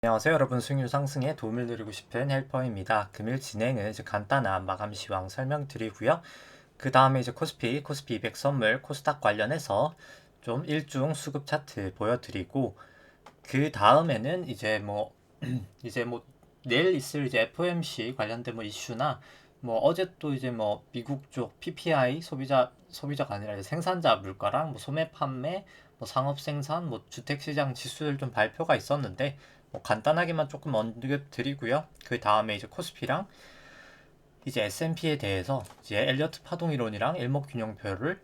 안녕하세요 여러분, 수익률 상승에 도움을 드리고 싶은 헬퍼입니다. 금일 진행은 이제 간단한 마감 시황 설명드리고요. 그 다음에 이제 코스피 200 선물 코스닥 관련해서 좀 일중 수급 차트 보여드리고, 그 다음에는 이제 뭐 내일 있을 이제 FOMC 관련된 뭐 이슈나 뭐 어제 또 이제 뭐 미국 쪽 PPI 소비자가 아니라 이제 생산자 물가랑 뭐 소매 판매, 뭐 상업 생산, 뭐 주택 시장 지수들 좀 발표가 있었는데 뭐 간단하게만 조금 언급 드리고요. 그 다음에 이제 코스피랑 이제 S&P에 대해서 이제 엘리어트 파동 이론이랑 일목균형표를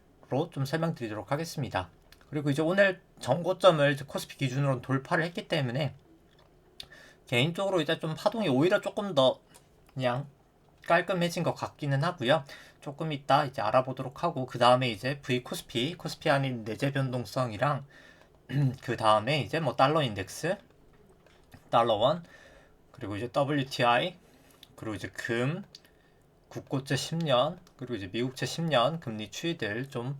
좀 설명드리도록 하겠습니다. 그리고 이제 오늘 정고점을 이제 코스피 기준으로 돌파를 했기 때문에 개인적으로 이제 좀 파동이 오히려 조금 더 그냥 깔끔해진 것 같기는 하고요. 조금 이따 이제 알아보도록 하고, 그 다음에 이제 V 코스피 아닌 내재 변동성이랑 그 다음에 이제 뭐 달러 인덱스, 달러원, 그리고 이제 WTI, 그리고 이제 국고채 10년, 그리고 이제 미국채 10년 금리 추이들 좀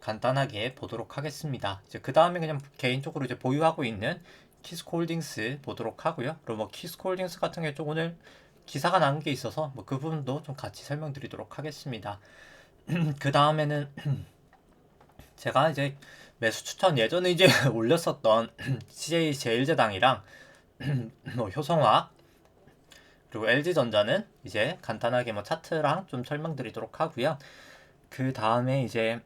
간단하게 보도록 하겠습니다. 이제 그 다음에 그냥 개인적으로 이제 보유하고 있는 키스코홀딩스 보도록 하고요. 그리고 뭐 키스코홀딩스 같은 게 좀 오늘 기사가 난 게 있어서 뭐 그 부분도 좀 같이 설명드리도록 하겠습니다. 그 다음에는 제가 이제 매수 추천 예전에 이제 올렸었던 CJ 제일제당이랑 뭐 효성화학, 그리고 LG전자는 이제 간단하게 뭐 차트랑 좀 설명드리도록 하고요. 그 다음에 이제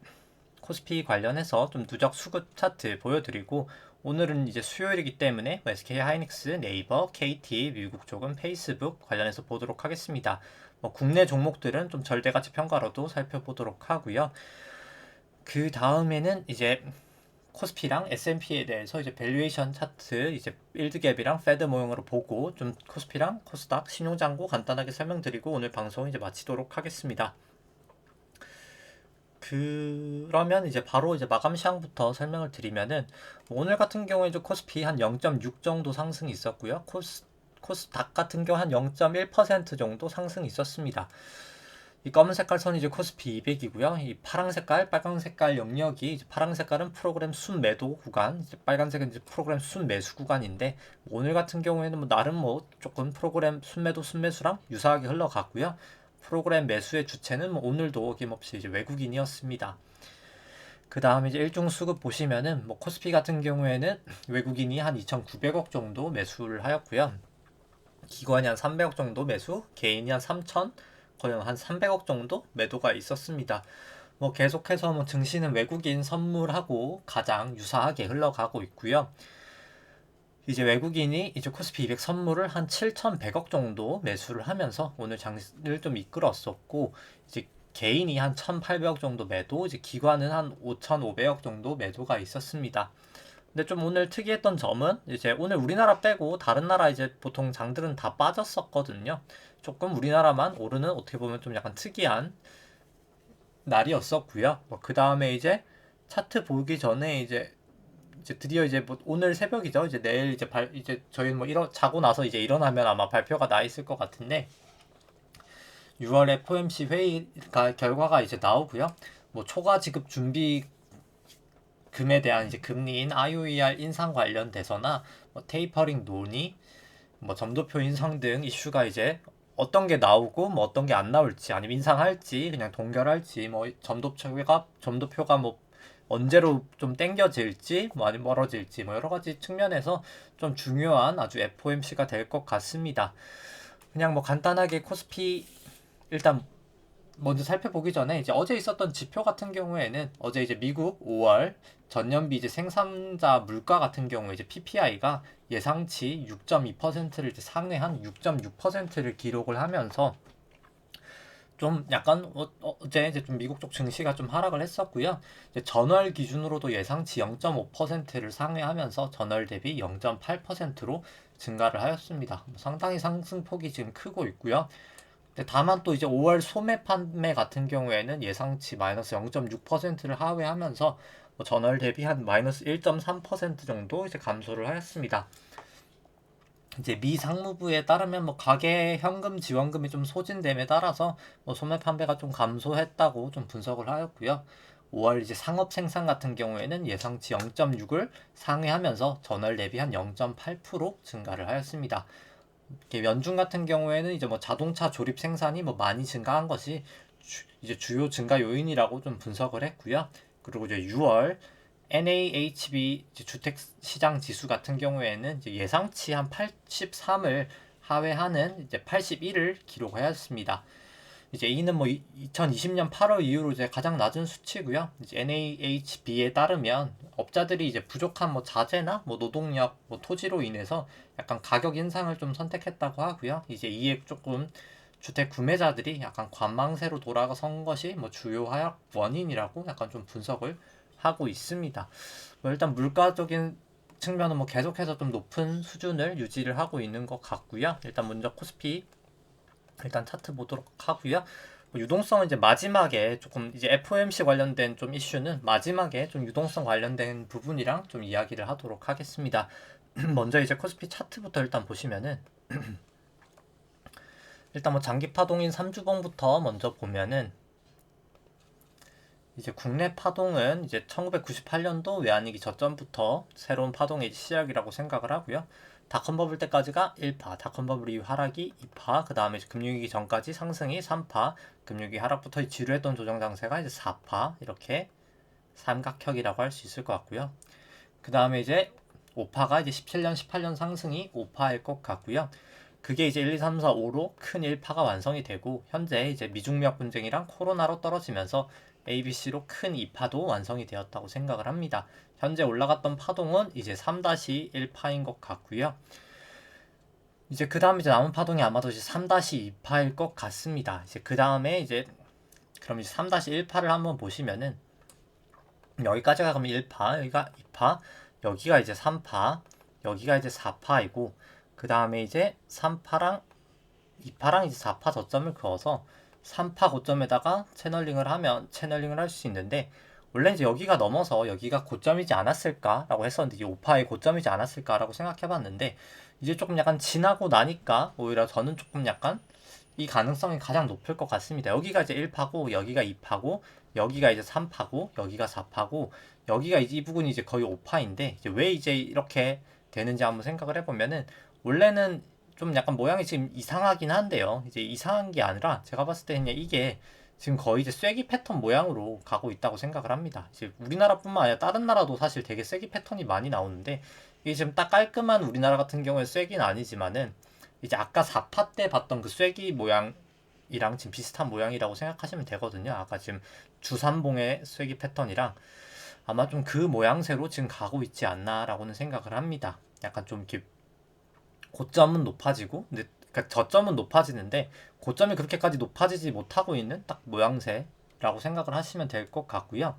코스피 관련해서 좀 누적 수급 차트 보여드리고, 오늘은 이제 수요일이기 때문에 SK 하이닉스, 네이버, KT, 미국 쪽은 페이스북 관련해서 보도록 하겠습니다. 뭐 국내 종목들은 좀 절대가치 평가로도 살펴보도록 하고요. 그 다음에는 이제 코스피랑 S&P에 대해서 이제 밸류에이션 차트, 이제 빌드갭이랑 패드 모형으로 보고 좀 코스피랑 코스닥 신용장고 간단하게 설명드리고 오늘 방송 이제 마치도록 하겠습니다. 그러면 이제 바로 이제 마감 시황부터 설명을 드리면은, 오늘 같은 경우에 이제 코스피 한 0.6 정도 상승이 있었고요. 코스닥 같은 경우 한 0.1% 정도 상승이 있었습니다. 이 검은 색깔 선이 이제 코스피 200이고요. 이 파랑 색깔, 빨간 색깔 영역이, 이제 파랑 색깔은 프로그램 순매도 구간, 이제 빨간색은 이제 프로그램 순매수 구간인데, 오늘 같은 경우에는 뭐 나름 뭐 조금 프로그램 순매도 순매수랑 유사하게 흘러갔고요. 프로그램 매수의 주체는 뭐 오늘도 어김없이 이제 외국인이었습니다. 그 다음에 이제 일중 수급 보시면은 뭐 코스피 같은 경우에는 외국인이 한 2,900억 정도 매수를 하였고요. 기관이 한 300억 정도 매수, 개인이 한 3천, 거의 한 300억 정도 매도가 있었습니다. 뭐 계속해서 뭐 증시는 외국인 선물하고 가장 유사하게 흘러가고 있고요. 이제 외국인이 이제 코스피 200 선물을 한 7,100억 정도 매수를 하면서 오늘 장을 좀 이끌었었고, 이제 개인이 한 1,800억 정도 매도, 이제 기관은 한 5,500억 정도 매도가 있었습니다. 근데 좀 오늘 특이했던 점은 이제 오늘 우리나라 빼고 다른 나라 이제 보통 장들은 다 빠졌었거든요. 조금 우리나라만 오르는, 어떻게 보면 좀 약간 특이한 날이었었고요. 뭐그 다음에 이제 차트 보기 전에 이제 드디어 이제 뭐 오늘 새벽이죠. 이제 내일 이제 저희는 뭐 자고 나서 이제 일어나면 아마 발표가 나 있을 것 같은데, 6월 FOMC 회의가 결과가 이제 나오고요. 뭐 초과 지급 준비 금에 대한 이제 금리인 IOER 인상 관련돼서나 뭐 테이퍼링 논의, 뭐 점도표 인상 등 이슈가 이제 어떤 게 나오고 뭐 어떤 게 안 나올지, 아니면 인상할지 그냥 동결할지, 뭐 점도표가 뭐 언제로 좀 땡겨질지 뭐 아니면 멀어질지, 뭐 여러 가지 측면에서 좀 중요한 아주 FOMC가 될 것 같습니다. 그냥 뭐 간단하게 코스피 일단 먼저 살펴보기 전에 이제 어제 있었던 지표 같은 경우에는, 어제 이제 미국 5월 전년비 이제 생산자 물가 같은 경우 이제 PPI가 예상치 6.2%를 이제 상회한 6.6%를 기록을 하면서 좀 약간 제 이제 좀 미국 쪽 증시가 좀 하락을 했었고요. 이제 전월 기준으로도 예상치 0.5%를 상회하면서 전월 대비 0.8%로 증가를 하였습니다. 상당히 상승폭이 지금 크고 있고요. 다만 또 이제 5월 소매 판매 같은 경우에는 예상치 마이너스 0.6%를 하회하면서 뭐 전월 대비 한 마이너스 1.3% 정도 이제 감소를 하였습니다. 이제 미 상무부에 따르면 뭐 가계 현금 지원금이 좀 소진됨에 따라서 뭐 소매 판매가 좀 감소했다고 좀 분석을 하였고요. 5월 이제 상업 생산 같은 경우에는 예상치 0.6을 상회하면서 전월 대비 한 0.8% 증가를 하였습니다. 연중 같은 경우에는 이제 뭐 자동차 조립 생산이 뭐 많이 증가한 것이 이제 주요 증가 요인이라고 좀 분석을 했고요. 그리고 이제 6월 NAHB 주택 시장 지수 같은 경우에는 이제 예상치 한 83을 하회하는 이제 81을 기록하였습니다. 이제 이는 뭐 2020년 8월 이후로 이제 가장 낮은 수치고요. 이제 NAHB에 따르면 업자들이 이제 부족한 뭐 자재나 뭐 노동력, 뭐 토지로 인해서 약간 가격 인상을 좀 선택했다고 하고요. 이제 이에 조금 주택 구매자들이 약간 관망세로 돌아선 것이 뭐 주요 하락 원인이라고 약간 좀 분석을 하고 있습니다. 뭐 일단 물가적인 측면은 뭐 계속해서 좀 높은 수준을 유지를 하고 있는 것 같고요. 일단 먼저 코스피 일단 차트 보도록 하고요. 뭐 유동성은 이제 마지막에 조금 이제 FOMC 관련된 좀 이슈는 마지막에 좀 유동성 관련된 부분이랑 좀 이야기를 하도록 하겠습니다. 먼저 이제 코스피 차트부터 일단 보시면은 일단 뭐 장기 파동인 3주봉부터 먼저 보면은 이제 국내 파동은 이제 1998년도 외환위기 저점부터 새로운 파동의 시작이라고 생각을 하고요. 닷컴 버블 때까지가 1파, 닷컴 버블 이후 하락이 2파, 그 다음에 금융위기 전까지 상승이 3파, 금융위기 하락부터 지루했던 조정 장세가 이제 4파, 이렇게 삼각형이라고 할 수 있을 것 같고요. 그 다음에 이제 5파가 이제 17년, 18년 상승이 5파일 것 같고요. 그게 이제 1, 2, 3, 4, 5로 큰 1파가 완성이 되고 현재 이제 미중무역 분쟁이랑 코로나로 떨어지면서 ABC로 큰 2파도 완성이 되었다고 생각을 합니다. 현재 올라갔던 파동은 이제 3-1파인 것 같고요. 이제 그 다음에 이제 남은 파동이 아마도 이제 3-2파일 것 같습니다. 이제 그 다음에 이제 그럼 이제 3-1파를 한번 보시면은 여기까지가 그러면 1파, 여기가 2파, 여기가 이제 3파, 여기가 이제 4파이고 그 다음에 이제 3파랑 2파랑 이제 4파 저점을 그어서 3파 고점에다가 채널링을 하면 채널링을 할 수 있는데 원래 이제 여기가 넘어서 여기가 고점이지 않았을까라고 했었는데 이제 5파의 고점이지 않았을까라고 생각해봤는데 이제 조금 약간 지나고 나니까 오히려 저는 조금 약간 이 가능성이 가장 높을 것 같습니다. 여기가 이제 1파고 여기가 2파고 여기가 이제 3파고 여기가 4파고 여기가 이제 이 부분이 이제 거의 5파인데 이제 왜 이제 이렇게 되는지 한번 생각을 해보면은 원래는 좀 약간 모양이 지금 이상하긴 한데요. 이제 이상한 게 아니라 제가 봤을 때는 이게 지금 거의 이제 쐐기 패턴 모양으로 가고 있다고 생각을 합니다. 이제 우리나라뿐만 아니라 다른 나라도 사실 되게 쐐기 패턴이 많이 나오는데 이게 지금 딱 깔끔한 우리나라 같은 경우에 쐐기는 아니지만은 이제 아까 4파 때 봤던 그 쐐기 모양이랑 지금 비슷한 모양이라고 생각하시면 되거든요. 아까 지금 주삼봉의 쐐기 패턴이랑 아마 좀 그 모양새로 지금 가고 있지 않나라고는 생각을 합니다. 약간 좀 이렇게 고점은 높아지고 근데 그러니까 저점은 높아지는데 고점이 그렇게까지 높아지지 못하고 있는 딱 모양새라고 생각을 하시면 될 것 같고요.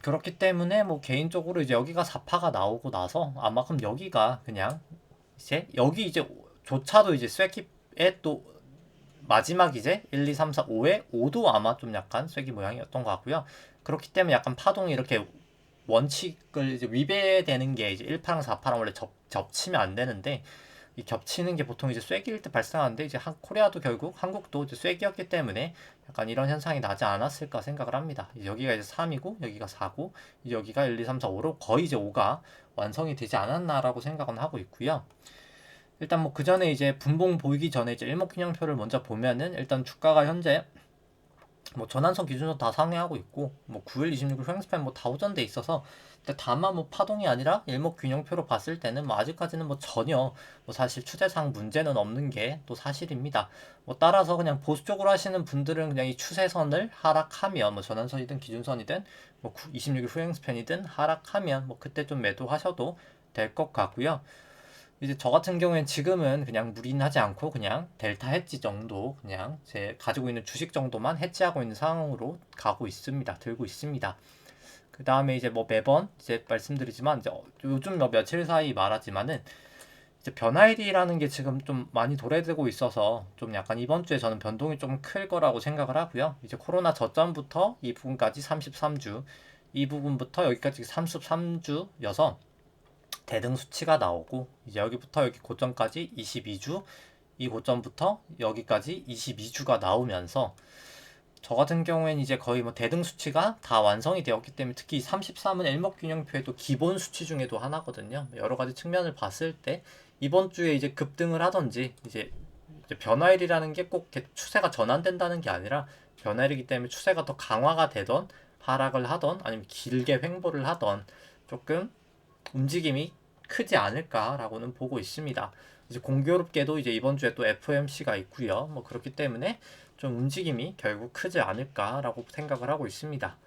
그렇기 때문에 뭐 개인적으로 이제 여기가 4파가 나오고 나서 아마 그럼 여기가 그냥 이제 여기 이제 조차도 이제 쐐기에 또 마지막 이제 1, 2, 3, 4, 5에 5도 아마 좀 약간 쐐기 모양이었던 것 같고요. 그렇기 때문에 약간 파동이 이렇게 원칙을 이제 위배되는 게 이제 1파랑 4파랑 원래 겹치면 안 되는데 이 겹치는 게 보통 이제 쐐기일 때 발생하는데 이제 코리아도 결국 한국도 이제 쐐기였기 때문에 약간 이런 현상이 나지 않았을까 생각을 합니다. 여기가 이제 3이고 여기가 4고 여기가 1, 2, 3, 4, 5로 거의 이제 5가 완성이 되지 않았나라고 생각은 하고 있고요. 일단 뭐 그 전에 이제 분봉 보이기 전에 이제 일목균형표를 먼저 보면은 일단 주가가 현재 뭐 전환선 기준으로 다 상회하고 있고 뭐 9일 26일 후행스팬 뭐 다 호전돼 있어서 다만 뭐 파동이 아니라 일목균형표로 봤을 때는 뭐 아직까지는 뭐 전혀 뭐 사실 추세상 문제는 없는 게 또 사실입니다. 뭐 따라서 그냥 보수적으로 하시는 분들은 그냥 이 추세선을 하락하면 뭐 전환선이든 기준선이든 뭐 26일 후행스팬이든 하락하면 뭐 그때 좀 매도하셔도 될 것 같고요. 이제 저 같은 경우엔 지금은 그냥 무리하지 않고 그냥 델타 해지 정도 그냥 제 가지고 있는 주식 정도만 해지하고 있는 상황으로 가고 있습니다. 들고 있습니다. 그 다음에 이제 뭐 매번 이제 말씀드리지만 이제 요즘 뭐 며칠 사이 말하지만은 이제 변화일이라는 게 지금 좀 많이 도래되고 있어서 좀 약간 이번 주에 저는 변동이 좀 클 거라고 생각을 하고요. 이제 코로나 저점부터 이 부분까지 33주, 이 부분부터 여기까지 33주여서 대등 수치가 나오고 이제 여기부터 여기 고점까지 22주 이 고점부터 여기까지 22주가 나오면서 저 같은 경우에는 이제 거의 뭐 대등 수치가 다 완성이 되었기 때문에 특히 33은 일목균형표에도 기본 수치 중에도 하나거든요. 여러 가지 측면을 봤을 때 이번 주에 이제 급등을 하던지 이제 변화일이라는 게 꼭 추세가 전환된다는 게 아니라 변화일이기 때문에 추세가 더 강화가 되던 하락을 하던 아니면 길게 횡보를 하던 조금 움직임이 크지 않을까라고는 보고 있습니다. 이제 공교롭게도 이제 이번 주에 또 FOMC가 있고요. 뭐 그렇기 때문에 좀 움직임이 결국 크지 않을까라고 생각을 하고 있습니다.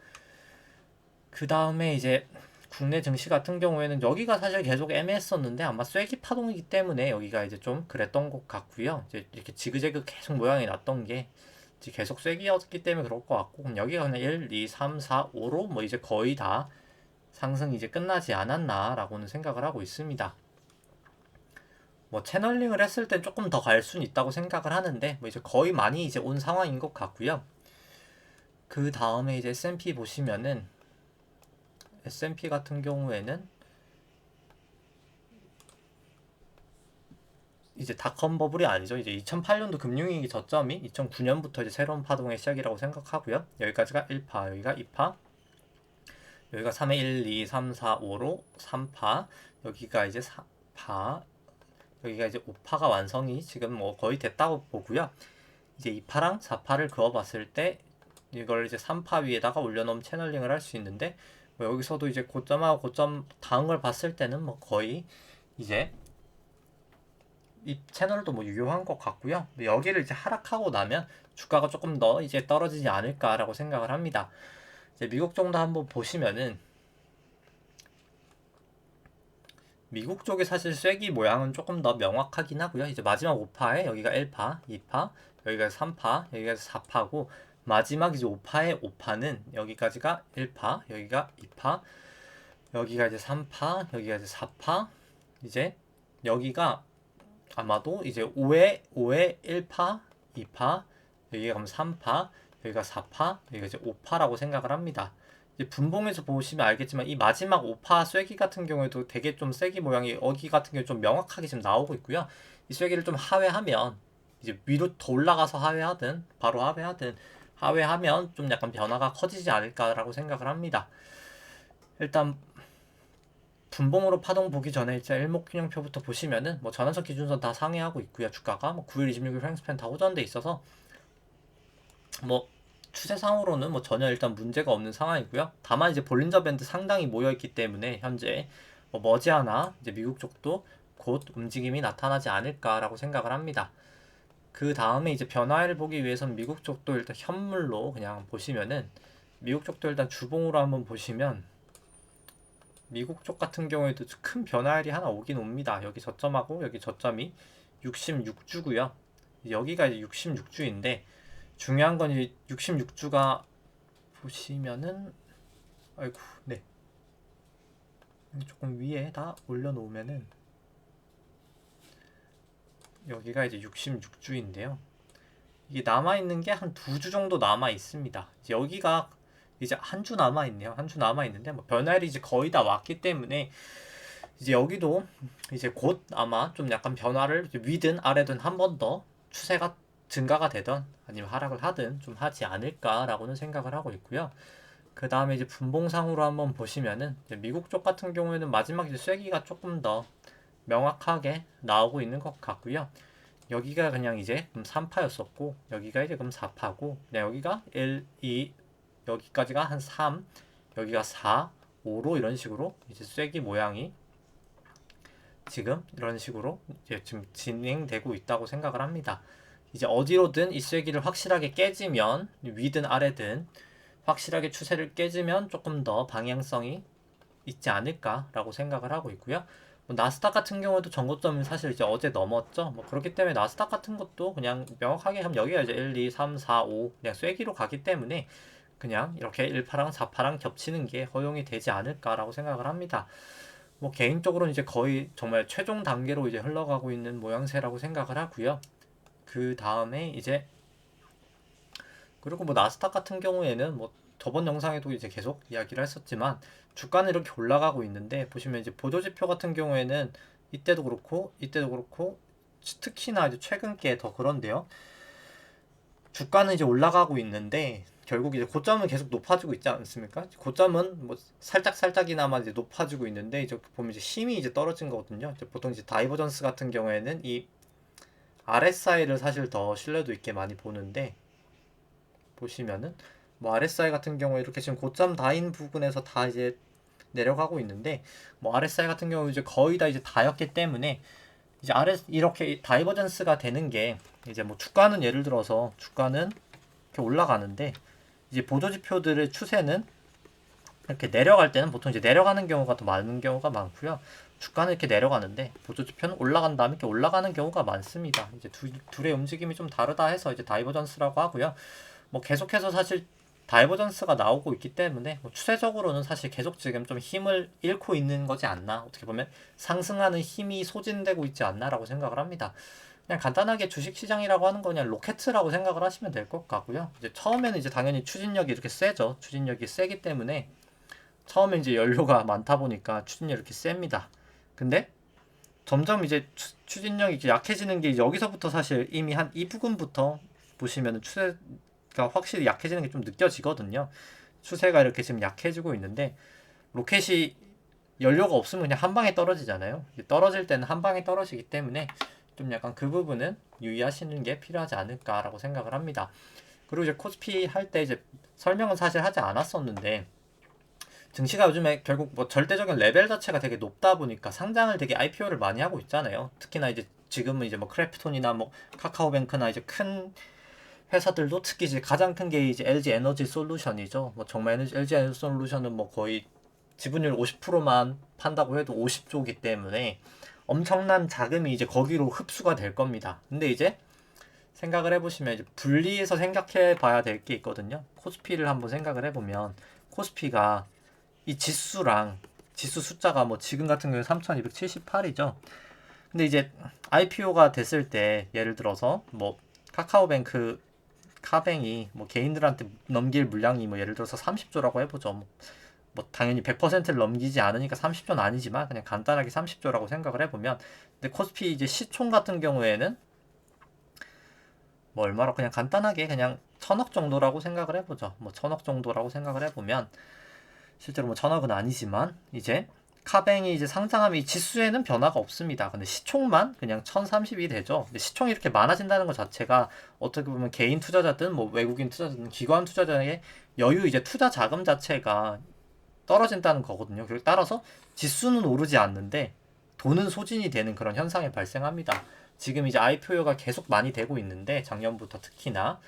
그 다음에 이제 국내 증시 같은 경우에는 여기가 사실 계속 애매했었는데 아마 쐐기 파동이기 때문에 여기가 이제 좀 그랬던 것 같고요. 이제 이렇게 지그재그 계속 모양이 났던 게 이제 계속 쐐기였기 때문에 그럴 것 같고 그럼 여기가 그냥 1, 2, 3, 4, 5로 뭐 이제 거의 다 상승이 이제 끝나지 않았나라고는 생각을 하고 있습니다. 뭐 채널링을 했을 땐 조금 더 갈 수는 있다고 생각을 하는데 뭐 이제 거의 많이 이제 온 상황인 것 같고요. 그 다음에 이제 S&P 보시면은 S&P 같은 경우에는 이제 닷컴 버블이 아니죠. 이제 2008년도 금융위기 저점이 2009년부터 이제 새로운 파동의 시작이라고 생각하고요. 여기까지가 1파, 여기가 2파, 여기가 3의 1, 2, 3, 4, 5로 3파, 여기가 이제 4파, 여기가 이제 5파가 완성이 지금 뭐 거의 됐다고 보고요. 이제 2파랑 4파를 그어봤을 때 이걸 이제 3파 위에다가 올려놓으면 채널링을 할 수 있는데 뭐 여기서도 이제 고점하고 고점 다음 걸 봤을 때는 뭐 거의 이제 이 채널도 뭐 유효한 것 같고요. 여기를 이제 하락하고 나면 주가가 조금 더 이제 떨어지지 않을까라고 생각을 합니다. 이제 미국 정도 한번 보시면은 미국 쪽에 사실 쐐기 모양은 조금 더 명확하긴 하고요. 이제 마지막 5파에 여기가 1파, 2파, 여기가 3파, 여기가 4파고 마지막 이제 5파의 5파는 여기까지가 1파, 여기가 2파, 여기가 이제 3파, 여기가 이제 4파, 이제 여기가 아마도 이제 5에 1파, 2파, 여기가 그럼 3파, 여기가 4파, 여기가 이제 5파라고 생각을 합니다. 이제 분봉에서 보시면 알겠지만 이 마지막 5파 쐐기 같은 경우에도 되게 좀 쐐기 모양이 여기 같은 경우 좀 명확하게 지금 나오고 있고요. 이 쐐기를 좀 하회하면 이제 위로 더 올라가서 하회하든 바로 하회하든 하회하면 좀 약간 변화가 커지지 않을까라고 생각을 합니다. 일단 분봉으로 파동 보기 전에 일단 일목균형표부터 보시면은 뭐 전환선 기준선 다 상회하고 있고요. 주가가 뭐 9일, 26일 횡스팬 다 호전돼 있어서 뭐 추세상으로는 뭐 전혀 일단 문제가 없는 상황이고요. 다만 이제 볼린저 밴드 상당히 모여 있기 때문에 현재 뭐 머지않아 이제 미국 쪽도 곧 움직임이 나타나지 않을까라고 생각을 합니다. 그 다음에 이제 변화를 보기 위해서는 미국 쪽도 일단 현물로 그냥 보시면은 미국 쪽도 일단 주봉으로 한번 보시면 미국 쪽 같은 경우에도 큰 변화일이 하나 오긴 옵니다. 여기 저점하고 여기 저점이 66주고요. 여기가 이제 66주인데 중요한 건 이제 66주가 보시면은 아이고 네 조금 위에다 올려놓으면은 여기가 이제 66주인데요. 이게 남아있는 게 한 2주 정도 남아있습니다. 이제 여기가 이제 한 주 남아있네요. 한 주 남아있는데 뭐 변화일이 이제 거의 다 왔기 때문에 이제 여기도 이제 곧 아마 좀 약간 변화를 위든 아래든 한 번 더 추세가 증가가 되던 아니면 하락을 하든 좀 하지 않을까라고는 생각을 하고 있고요. 그 다음에 이제 분봉상으로 한번 보시면은 미국 쪽 같은 경우에는 마지막 이제 쐐기가 조금 더 명확하게 나오고 있는 것 같고요. 여기가 그냥 이제 3파였었고 여기가 이제 그럼 4파고 여기가 1, 2 여기까지가 한 3 여기가 4, 5로 이런 식으로 이제 쐐기 모양이 지금 이런 식으로 이제 지금 진행되고 있다고 생각을 합니다. 이제 어디로든 이 쐐기를 확실하게 깨지면 위든 아래든 확실하게 추세를 깨지면 조금 더 방향성이 있지 않을까라고 생각을 하고 있고요. 뭐 나스닥 같은 경우도 전고점은 사실 이제 어제 넘었죠. 뭐 그렇기 때문에 나스닥 같은 것도 그냥 명확하게 하면 여기가 이제 1, 2, 3, 4, 5 그냥 쐐기로 가기 때문에 그냥 이렇게 1파랑 4파랑 겹치는 게 허용이 되지 않을까라고 생각을 합니다. 뭐 개인적으로는 이제 거의 정말 최종 단계로 이제 흘러가고 있는 모양새라고 생각을 하고요. 그 다음에 이제 그리고 뭐 나스닥 같은 경우에는 뭐 저번 영상에도 이제 계속 이야기를 했었지만 주가는 이렇게 올라가고 있는데 보시면 이제 보조지표 같은 경우에는 이때도 그렇고 이때도 그렇고 특히나 이제 최근 게 더 그런데요. 주가는 이제 올라가고 있는데 결국 이제 고점은 계속 높아지고 있지 않습니까? 고점은 뭐 살짝이나마 이제 높아지고 있는데 이제 보면 이제 힘이 이제 떨어진 거거든요. 이제 보통 이제 다이버전스 같은 경우에는 이 RSI를 사실 더 신뢰도 있게 많이 보는데, 보시면은 뭐 RSI 같은 경우에 이렇게 지금 고점 다인 부분에서 다 이제 내려가고 있는데, 뭐 RSI 같은 경우 이제 거의 다 이제 다였기 때문에 이제 이렇게 다이버전스가 되는 게, 이제 뭐 주가는 예를 들어서 주가는 이렇게 올라가는데 이제 보조지표들의 추세는 이렇게 내려갈 때는 보통 이제 내려가는 경우가 더 많은 경우가 많고요. 주가는 이렇게 내려가는데 보조지표는 올라간 다음에 이렇게 올라가는 경우가 많습니다. 이제 둘의 움직임이 좀 다르다 해서 이제 다이버전스라고 하고요. 뭐 계속해서 사실 다이버전스가 나오고 있기 때문에 뭐 추세적으로는 사실 계속 지금 좀 힘을 잃고 있는 거지 않나, 어떻게 보면 상승하는 힘이 소진되고 있지 않나라고 생각을 합니다. 그냥 간단하게 주식시장이라고 하는 거 그냥 로켓이라고 생각을 하시면 될 것 같고요. 이제 처음에는 이제 당연히 추진력이 이렇게 세죠. 추진력이 세기 때문에 처음에 이제 연료가 많다 보니까 추진력이 이렇게 셉니다. 근데 점점 이제 추진력이 이제 약해지는 게 여기서부터 사실 이미 한 이 부분부터 보시면 추세가 확실히 약해지는 게 좀 느껴지거든요. 추세가 이렇게 지금 약해지고 있는데 로켓이 연료가 없으면 그냥 한 방에 떨어지잖아요. 떨어질 때는 한 방에 떨어지기 때문에 좀 약간 그 부분은 유의하시는 게 필요하지 않을까라고 생각을 합니다. 그리고 이제 코스피 할 때 이제 설명은 사실 하지 않았었는데, 증시가 요즘에 결국 뭐 절대적인 레벨 자체가 되게 높다 보니까 상장을 되게 IPO를 많이 하고 있잖아요. 특히나 이제 지금은 이제 뭐 크래프톤이나 뭐 카카오뱅크나 이제 큰 회사들도, 특히 이제 가장 큰 게 이제 LG 에너지 솔루션이죠. 뭐 정말 LG 에너지 솔루션은 뭐 거의 지분율 50%만 판다고 해도 50조기 때문에 엄청난 자금이 이제 거기로 흡수가 될 겁니다. 근데 이제 생각을 해보시면 이제 분리해서 생각해 봐야 될 게 있거든요. 코스피를 한번 생각을 해보면 코스피가 이 지수 숫자가 뭐 지금 같은 경우에 3278이죠. 근데 이제 IPO가 됐을 때 예를 들어서 뭐 카카오뱅크 카뱅이 뭐 개인들한테 넘길 물량이 뭐 예를 들어서 30조라고 해보죠. 뭐 당연히 100%를 넘기지 않으니까 30조는 아니지만 그냥 간단하게 30조라고 생각을 해보면, 근데 코스피 이제 시총 같은 경우에는 뭐 얼마로 그냥 간단하게 그냥 1000억 정도라고 생각을 해보죠. 뭐 1000억 정도라고 생각을 해보면 실제로 뭐 1000억은 아니지만 이제 카뱅이 이제 상장하면 이 지수에는 변화가 없습니다. 근데 시총만 그냥 1030이 되죠. 근데 시총이 이렇게 많아진다는 것 자체가 어떻게 보면 개인 투자자든 뭐 외국인 투자자든 기관 투자자의 여유, 이제 투자 자금 자체가 떨어진다는 거거든요. 그리고 따라서 지수는 오르지 않는데 돈은 소진이 되는 그런 현상이 발생합니다. 지금 이제 IPO가 계속 많이 되고 있는데 작년부터 특히나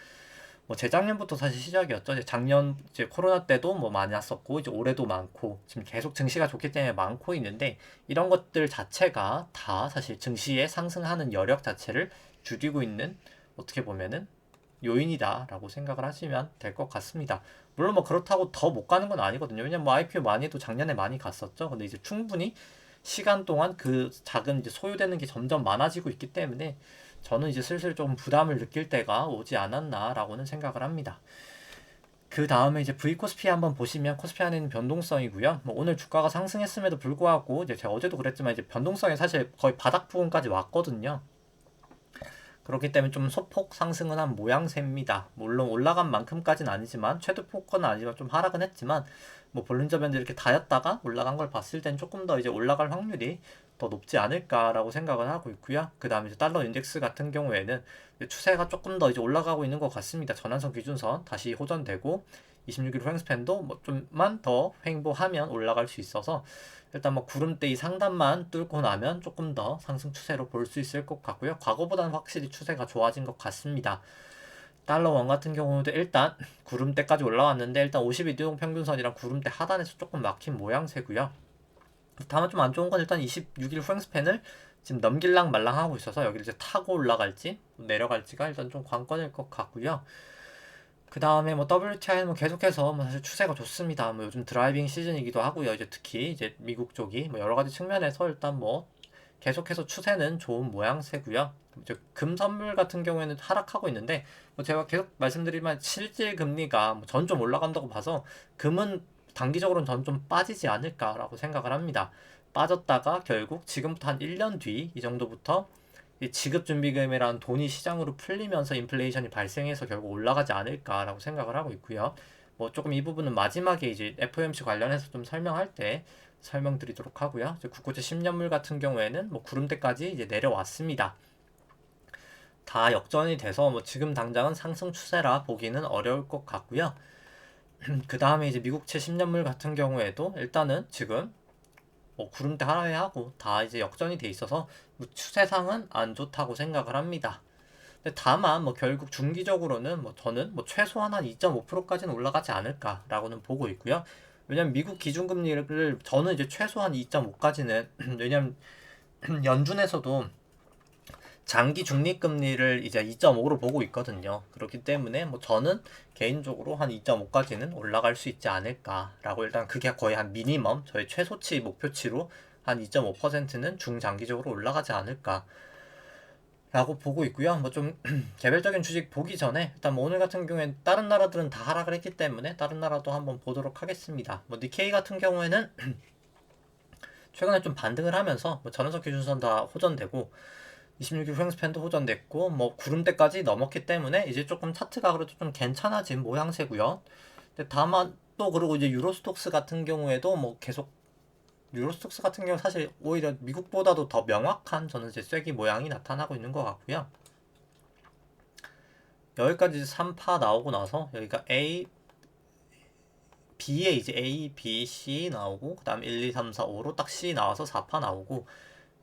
뭐 재작년부터 사실 시작이었죠. 이제 작년 이제 코로나 때도 뭐 많았었고 이제 올해도 많고 지금 계속 증시가 좋기 때문에 많고 있는데, 이런 것들 자체가 다 사실 증시의 상승하는 여력 자체를 줄이고 있는, 어떻게 보면은 요인이다라고 생각을 하시면 될 것 같습니다. 물론 뭐 그렇다고 더 못 가는 건 아니거든요. 왜냐면 뭐 IPO 많이 해도 작년에 많이 갔었죠. 근데 이제 충분히 시간 동안 그 자금 이제 소요되는 게 점점 많아지고 있기 때문에 저는 이제 슬슬 좀 부담을 느낄 때가 오지 않았나라고는 생각을 합니다. 그 다음에 이제 V코스피 한번 보시면 코스피 안에는 변동성이고요. 뭐 오늘 주가가 상승했음에도 불구하고 이제 제가 어제도 그랬지만 이제 변동성이 사실 거의 바닥 부분까지 왔거든요. 그렇기 때문에 좀 소폭 상승은 한 모양새입니다. 물론 올라간 만큼까지는 아니지만 최대폭은 아니지만 좀 하락은 했지만 뭐 볼린저 밴드 이렇게 다였다가 올라간 걸 봤을 땐 조금 더 이제 올라갈 확률이 더 높지 않을까라고 생각을 하고 있고요. 그 다음에 이제 달러 인덱스 같은 경우에는 추세가 조금 더 이제 올라가고 있는 것 같습니다. 전환선 기준선 다시 호전되고 26일 후행스팬도 뭐 좀만 더 횡보하면 올라갈 수 있어서 일단 뭐 구름대 이 상단만 뚫고 나면 조금 더 상승 추세로 볼 수 있을 것 같고요. 과거보다는 확실히 추세가 좋아진 것 같습니다. 달러 원 같은 경우도 일단 구름대까지 올라왔는데 일단 52동 평균선이랑 구름대 하단에서 조금 막힌 모양새고요. 다만 좀 안 좋은 건 일단 26일 후행스팬을 지금 넘길랑 말랑 하고 있어서 여기를 이제 타고 올라갈지 내려갈지가 일단 좀 관건일 것 같고요. 그 다음에 뭐 WTI는 뭐 계속해서 뭐 사실 추세가 좋습니다. 뭐 요즘 드라이빙 시즌이기도 하고요. 이제 특히 이제 미국 쪽이 뭐 여러 가지 측면에서 일단 뭐 계속해서 추세는 좋은 모양새고요. 이제 금 선물 같은 경우에는 하락하고 있는데 뭐 제가 계속 말씀드리면 실질 금리가 뭐 전 좀 올라간다고 봐서 금은 단기적으로는 전 좀 빠지지 않을까라고 생각을 합니다. 빠졌다가 결국 지금부터 한 1년 뒤 이 정도부터 이 지급준비금이란 돈이 시장으로 풀리면서 인플레이션이 발생해서 결국 올라가지 않을까라고 생각을 하고 있고요. 뭐 조금 이 부분은 마지막에 이제 FOMC 관련해서 좀 설명할 때 설명드리도록 하고요. 이제 국고채 10년물 같은 경우에는 뭐 구름대까지 이제 내려왔습니다. 다 역전이 돼서 뭐 지금 당장은 상승 추세라 보기는 어려울 것 같고요. 그 다음에 이제 미국채 10년물 같은 경우에도 일단은 지금 뭐 구름대 하회하고 다 이제 역전이 돼 있어서 뭐 추세상은 안 좋다고 생각을 합니다. 근데 다만 뭐 결국 중기적으로는 뭐 저는 뭐 최소한 한 2.5%까지는 올라가지 않을까라고는 보고 있고요. 왜냐면 미국 기준금리를 저는 이제 최소한 2.5까지는 왜냐면 연준에서도 장기 중립금리를 이제 2.5로 보고 있거든요. 그렇기 때문에 뭐 저는 개인적으로 한 2.5까지는 올라갈 수 있지 않을까라고 일단 그게 거의 한 미니멈 저의 최소치 목표치로 한 2.5%는 중장기적으로 올라가지 않을까 라고 보고 있고요. 뭐 좀 개별적인 주식 보기 전에 일단 뭐 오늘 같은 경우엔 다른 나라들은 다 하락을 했기 때문에 다른 나라도 한번 보도록 하겠습니다. 뭐 니케이 같은 경우에는 최근에 좀 반등을 하면서 뭐 전원석 기준선 다 호전되고 26일 후행스팬도 호전됐고 뭐 구름대까지 넘었기 때문에 이제 조금 차트가 그래도 좀 괜찮아진 모양새고요. 근데 다만 또 그리고 이제 유로스톡스 같은 경우에도 뭐 계속 유로스톡스 같은 경우 사실 오히려 미국보다도 더 명확한 저는 이제 쐐기 모양이 나타나고 있는 것 같고요. 여기까지 3파 나오고 나서 여기가 B에 이제 A, B, C 나오고 그 다음 1, 2, 3, 4, 5로 딱 C 나와서 4파 나오고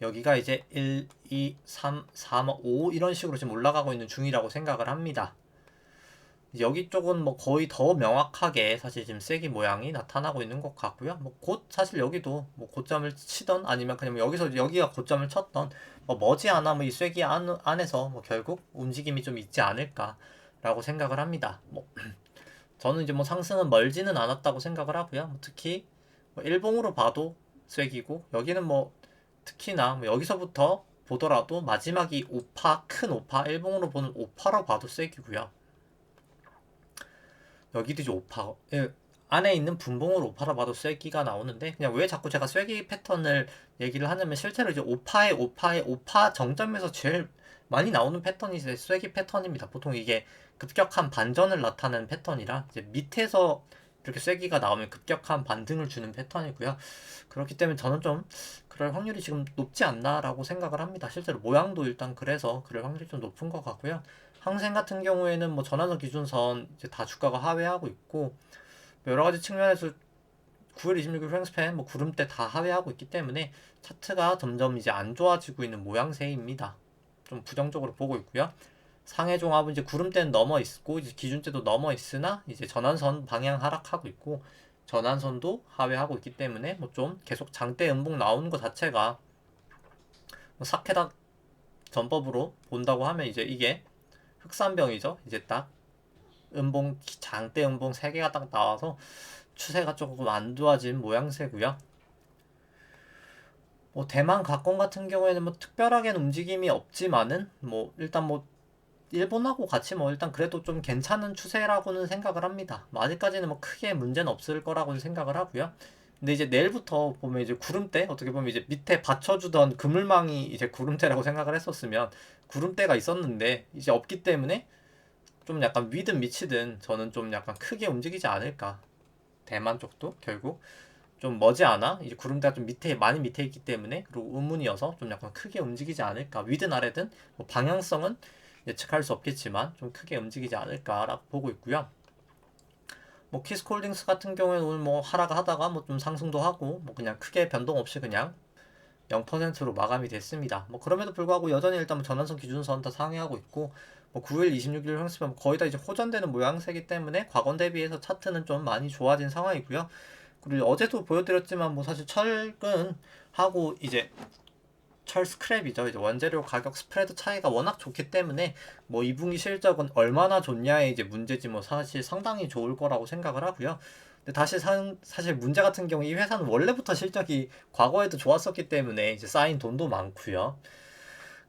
여기가 이제 1, 2, 3, 4, 5 이런 식으로 지금 올라가고 있는 중이라고 생각을 합니다. 여기 쪽은 뭐 거의 더 명확하게 사실 지금 쐐기 모양이 나타나고 있는 것 같고요. 뭐 곧 사실 여기도 뭐 고점을 치던 아니면 그냥 여기서 여기가 고점을 쳤던 뭐 머지않아 뭐 이 쐐기 안에서 뭐 결국 움직임이 좀 있지 않을까라고 생각을 합니다. 뭐 저는 이제 뭐 상승은 멀지는 않았다고 생각을 하고요. 뭐 특히 뭐 일봉으로 봐도 쐐기고 여기는 뭐 특히나 뭐 여기서부터 보더라도 마지막이 5파 큰 5파 일봉으로 보는 5파로 봐도 쐐기고요. 여기도 이제 5파 안에 있는 분봉으로 5파로 봐도 쐐기가 나오는데 그냥 왜 자꾸 제가 쐐기 패턴을 얘기를 하냐면 실제로 이제 5파 정점에서 제일 많이 나오는 패턴이 이제 쐐기 패턴입니다. 보통 이게 급격한 반전을 나타내는 패턴이라 이제 밑에서 이렇게 쐐기가 나오면 급격한 반등을 주는 패턴이고요. 그렇기 때문에 저는 좀 그럴 확률이 지금 높지 않나라고 생각을 합니다. 실제로 모양도 일단 그래서 그럴 확률이 좀 높은 것 같고요. 항생 같은 경우에는 뭐 전환선 기준선 이제 다 주가가 하회하고 있고 뭐 여러 가지 측면에서 9월 26일 프랭스팬 뭐 구름대 다 하회하고 있기 때문에 차트가 점점 이제 안 좋아지고 있는 모양새입니다. 좀 부정적으로 보고 있고요. 상해 종합은 이제 구름대는 넘어 있고 이제 기준대도 넘어 있으나 이제 전환선 방향 하락하고 있고 전환선도 하회하고 있기 때문에 뭐 좀 계속 장대 음봉 나오는 것 자체가 뭐 사케닥 전법으로 본다고 하면 이제 이게 흑산병이죠. 이제 딱 음봉 장대 음봉 3개가 딱 나와서 추세가 조금 안 좋아진 모양새고요. 뭐 대만 각권 같은 경우에는 뭐 특별하게는 움직임이 없지만은 뭐 일단 뭐 일본하고 같이 뭐 일단 그래도 좀 괜찮은 추세라고는 생각을 합니다. 뭐 아직까지는 뭐 크게 문제는 없을 거라고 생각을 하고요. 근데 이제 내일부터 보면 이제 구름대 어떻게 보면 이제 밑에 받쳐주던 그물망이 이제 구름대라고 생각을 했었으면 구름대가 있었는데 이제 없기 때문에 좀 약간 위든 미치든 저는 좀 약간 크게 움직이지 않을까. 대만 쪽도 결국 좀 머지않아 이제 구름대가 좀 밑에 많이 밑에 있기 때문에 그리고 의문이어서 좀 약간 크게 움직이지 않을까. 위든 아래든 뭐 방향성은 예측할 수 없겠지만 좀 크게 움직이지 않을까라고 보고 있고요. 뭐 키스콜딩스 같은 경우에는 오늘 뭐 하락 하다가 뭐 좀 상승도 하고 뭐 그냥 크게 변동 없이 그냥 0%로 마감이 됐습니다. 뭐 그럼에도 불구하고 여전히 일단 뭐 전환선 기준선 다 상회하고 있고 뭐 9일 26일 향수면 거의 다 이제 호전되는 모양새이기 때문에 과거 대비해서 차트는 좀 많이 좋아진 상황이고요. 그리고 어제도 보여드렸지만 뭐 사실 철근하고 이제 철 스크랩이죠. 이제 원재료 가격 스프레드 차이가 워낙 좋기 때문에 뭐 2분기 실적은 얼마나 좋냐의 이제 문제지 뭐 사실 상당히 좋을 거라고 생각을 하고요. 근데 다시 사실 문제 같은 경우 이 회사는 원래부터 실적이 과거에도 좋았었기 때문에 이제 쌓인 돈도 많고요.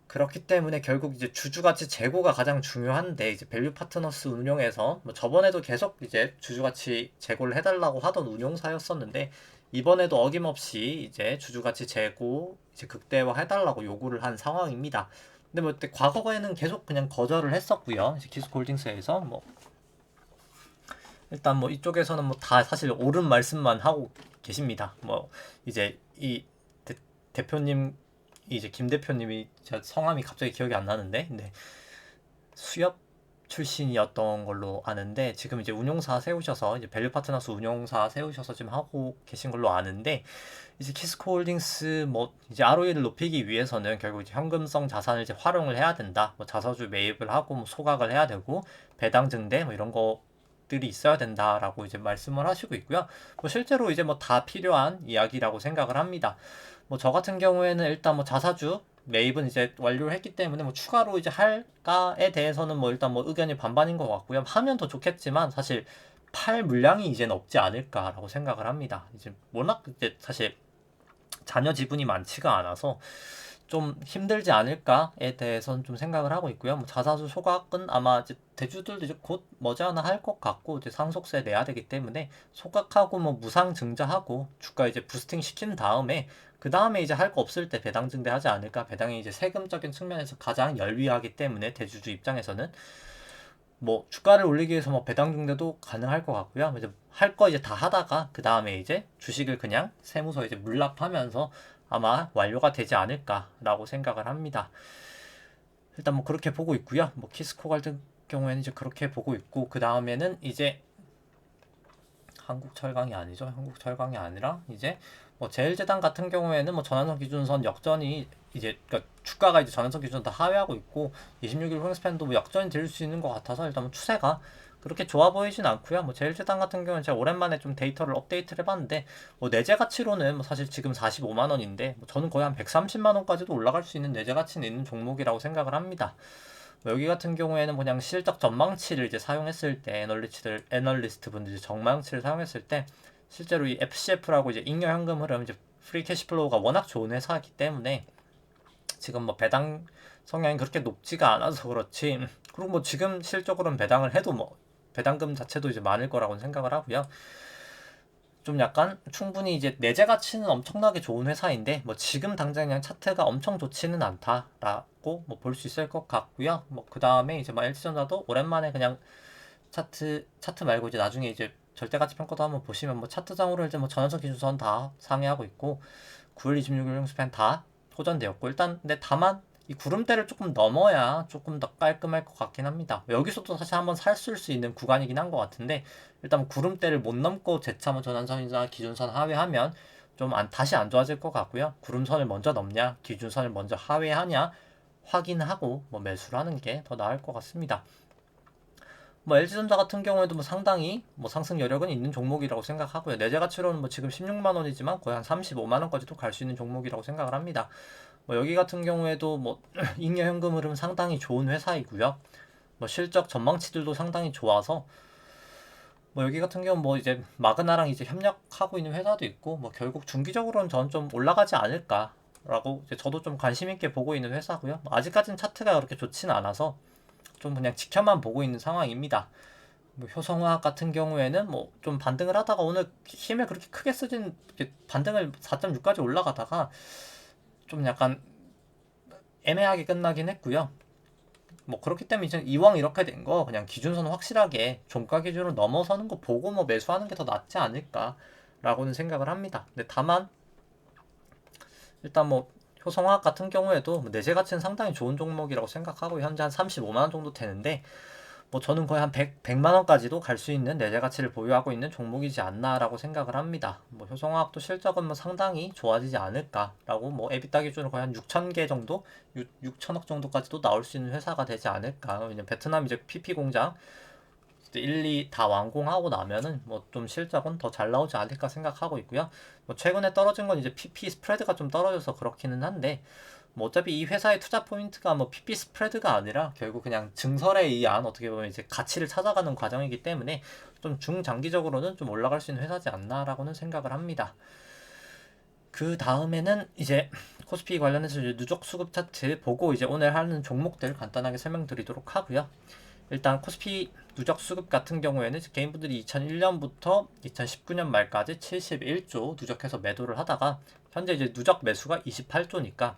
그렇기 때문에 결국 이제 주주가치 재고가 가장 중요한데 이제 밸류 파트너스 운용에서 뭐 저번에도 계속 이제 주주가치 재고를 해달라고 하던 운용사였었는데 이번에도 어김없이 이제 주주가치 재고 이제 극대화 해달라고 요구를 한 상황입니다. 근데 뭐 그때 과거에는 계속 그냥 거절을 했었고요. 이제 키스코홀딩스에서 뭐 일단 뭐 이쪽에서는 뭐 다 사실 옳은 말씀만 하고 계십니다. 뭐 이제 이 대표님 이제 김 대표님이 제가 성함이 갑자기 기억이 안 나는데 근데 수협 출신이었던 걸로 아는데 지금 이제 운용사 세우셔서 이제 밸류 파트너스 운용사 세우셔서 지금 하고 계신 걸로 아는데 이제 키스코홀딩스 뭐 이제 ROE를 높이기 위해서는 결국 이제 현금성 자산을 이제 활용을 해야 된다. 뭐 자사주 매입을 하고 뭐 소각을 해야 되고 배당 증대 뭐 이런 것들이 있어야 된다라고 이제 말씀을 하시고 있고요. 뭐 실제로 이제 뭐 다 필요한 이야기라고 생각을 합니다. 뭐 저 같은 경우에는 일단 뭐 자사주 매입은 이제 완료를 했기 때문에 뭐 추가로 이제 할까에 대해서는 뭐 일단 뭐 의견이 반반인 것 같고요. 하면 더 좋겠지만 사실 팔 물량이 이제는 없지 않을까라고 생각을 합니다. 이제 워낙 이제 사실 자녀 지분이 많지가 않아서 좀 힘들지 않을까에 대해서는 좀 생각을 하고 있고요. 뭐 자사주 소각은 아마 이제 대주들도 이제 곧 머지않아 할 것 같고 이제 상속세 내야 되기 때문에 소각하고 뭐 무상 증자하고 주가 이제 부스팅 시킨 다음에 그 다음에 이제 할 거 없을 때 배당 증대하지 않을까. 배당이 이제 세금적인 측면에서 가장 열위하기 때문에 대주주 입장에서는 뭐 주가를 올리기 위해서 뭐 배당 증대도 가능할 것 같고요. 이제 할 거 이제 다 하다가 그 다음에 이제 주식을 그냥 세무서 이제 물납하면서 아마 완료가 되지 않을까라고 생각을 합니다. 일단 뭐 그렇게 보고 있고요. 뭐 키스코 같은 경우에는 이제 그렇게 보고 있고 그 다음에는 이제 한국철강이 아니죠. 한국철강이 아니라 이제 뭐 제일제당 같은 경우에는 뭐 전환선 기준선 역전이 이제 그러니까 주가가 이제 전환선 기준 다 하회하고 있고 26일 횡스팬도 뭐 역전이 될 수 있는 것 같아서 일단 뭐 추세가 그렇게 좋아 보이진 않고요. 뭐 제일제당 같은 경우는 제가 오랜만에 좀 데이터를 업데이트를 해봤는데 뭐 내재 가치로는 뭐 사실 지금 45만 원인데 뭐 저는 거의 한 130만 원까지도 올라갈 수 있는 내재 가치는 있는 종목이라고 생각을 합니다. 뭐 여기 같은 경우에는 그냥 실적 전망치를 이제 사용했을 때 애널리스트 분들이 전망치를 사용했을 때 실제로 이 FCF라고 이제 잉여 현금 흐름 이제 프리 캐시플로우가 워낙 좋은 회사이기 때문에 지금 뭐 배당 성향이 그렇게 높지가 않아서 그렇지 그리고 뭐 지금 실적으로는 배당을 해도 뭐 배당금 자체도 이제 많을 거라고 생각을 하고요. 좀 약간 충분히 이제 내재 가치는 엄청나게 좋은 회사인데 뭐 지금 당장 그냥 차트가 엄청 좋지는 않다라고 뭐 볼 수 있을 것 같고요. 뭐 그 다음에 이제 막 LG전자도 오랜만에 그냥 차트 말고 이제 나중에 이제 절대가치 평가도 한번 보시면 뭐 차트상으로 이제 뭐 전환선 기준선 다 상회하고 있고 9월 26일 횡스팬 다 호전되었고 일단 근데 다만 이 구름대를 조금 넘어야 조금 더 깔끔할 것 같긴 합니다. 여기서도 사실 한번 살쓸 수 있는 구간이긴 한 것 같은데 일단 구름대를 못 넘고 재차 뭐 전환선이나 기준선 하회하면 좀 다시 안 좋아질 것 같고요. 구름선을 먼저 넘냐 기준선을 먼저 하회하냐 확인하고 뭐 매수를 하는 게 더 나을 것 같습니다. 뭐 LG전자 같은 경우에도 뭐 상당히 뭐 상승 여력은 있는 종목이라고 생각하고요. 내재 가치로는 뭐 지금 16만 원이지만 거의 한 35만 원까지도 갈 수 있는 종목이라고 생각을 합니다. 뭐 여기 같은 경우에도 뭐 잉여 현금 흐름 상당히 좋은 회사이고요. 뭐 실적 전망치들도 상당히 좋아서 뭐 여기 같은 경우 뭐 이제 마그나랑 이제 협력하고 있는 회사도 있고 뭐 결국 중기적으로는 저는 좀 올라가지 않을까라고 이제 저도 좀 관심 있게 보고 있는 회사고요. 뭐 아직까지는 차트가 그렇게 좋지는 않아서 좀 그냥 지켜만 보고 있는 상황입니다. 뭐 효성화학 같은 경우에는 뭐 좀 반등을 하다가 오늘 힘을 그렇게 크게 쓰진 반등을 4.6까지 올라가다가 좀 약간 애매하게 끝나긴 했고요. 뭐 그렇기 때문에 이제 이왕 이렇게 된 거 그냥 기준선 확실하게 종가 기준으로 넘어서는 거 보고 뭐 매수하는 게 더 낫지 않을까라고는 생각을 합니다. 근데 다만 일단 뭐 효성화학 같은 경우에도 뭐 내재 가치는 상당히 좋은 종목이라고 생각하고 현재 한 35만 원 정도 되는데 뭐 저는 거의 한 100만 원까지도 갈 수 있는 내재 가치를 보유하고 있는 종목이지 않나라고 생각을 합니다. 뭐 효성화학도 실적은 뭐 상당히 좋아지지 않을까라고 뭐 에비타 기준으로 거의 한 6천 개 정도, 6천억 정도까지도 나올 수 있는 회사가 되지 않을까. 왜냐면 베트남 이제 PP 공장 1, 2 다 완공하고 나면은 뭐 좀 실적은 더 잘 나오지 않을까 생각하고 있고요. 뭐 최근에 떨어진 건 이제 PP 스프레드가 좀 떨어져서 그렇기는 한데 뭐 어차피 이 회사의 투자 포인트가 뭐 PP 스프레드가 아니라 결국 그냥 증설에 의한 어떻게 보면 이제 가치를 찾아가는 과정이기 때문에 좀 중장기적으로는 좀 올라갈 수 있는 회사지 않나라고는 생각을 합니다. 그 다음에는 이제 코스피 관련해서 이제 누적 수급 차트 보고 이제 오늘 하는 종목들 간단하게 설명드리도록 하고요. 일단 코스피 누적 수급 같은 경우에는 개인분들이 2001년부터 2019년 말까지 71조 누적해서 매도를 하다가 현재 이제 누적 매수가 28조니까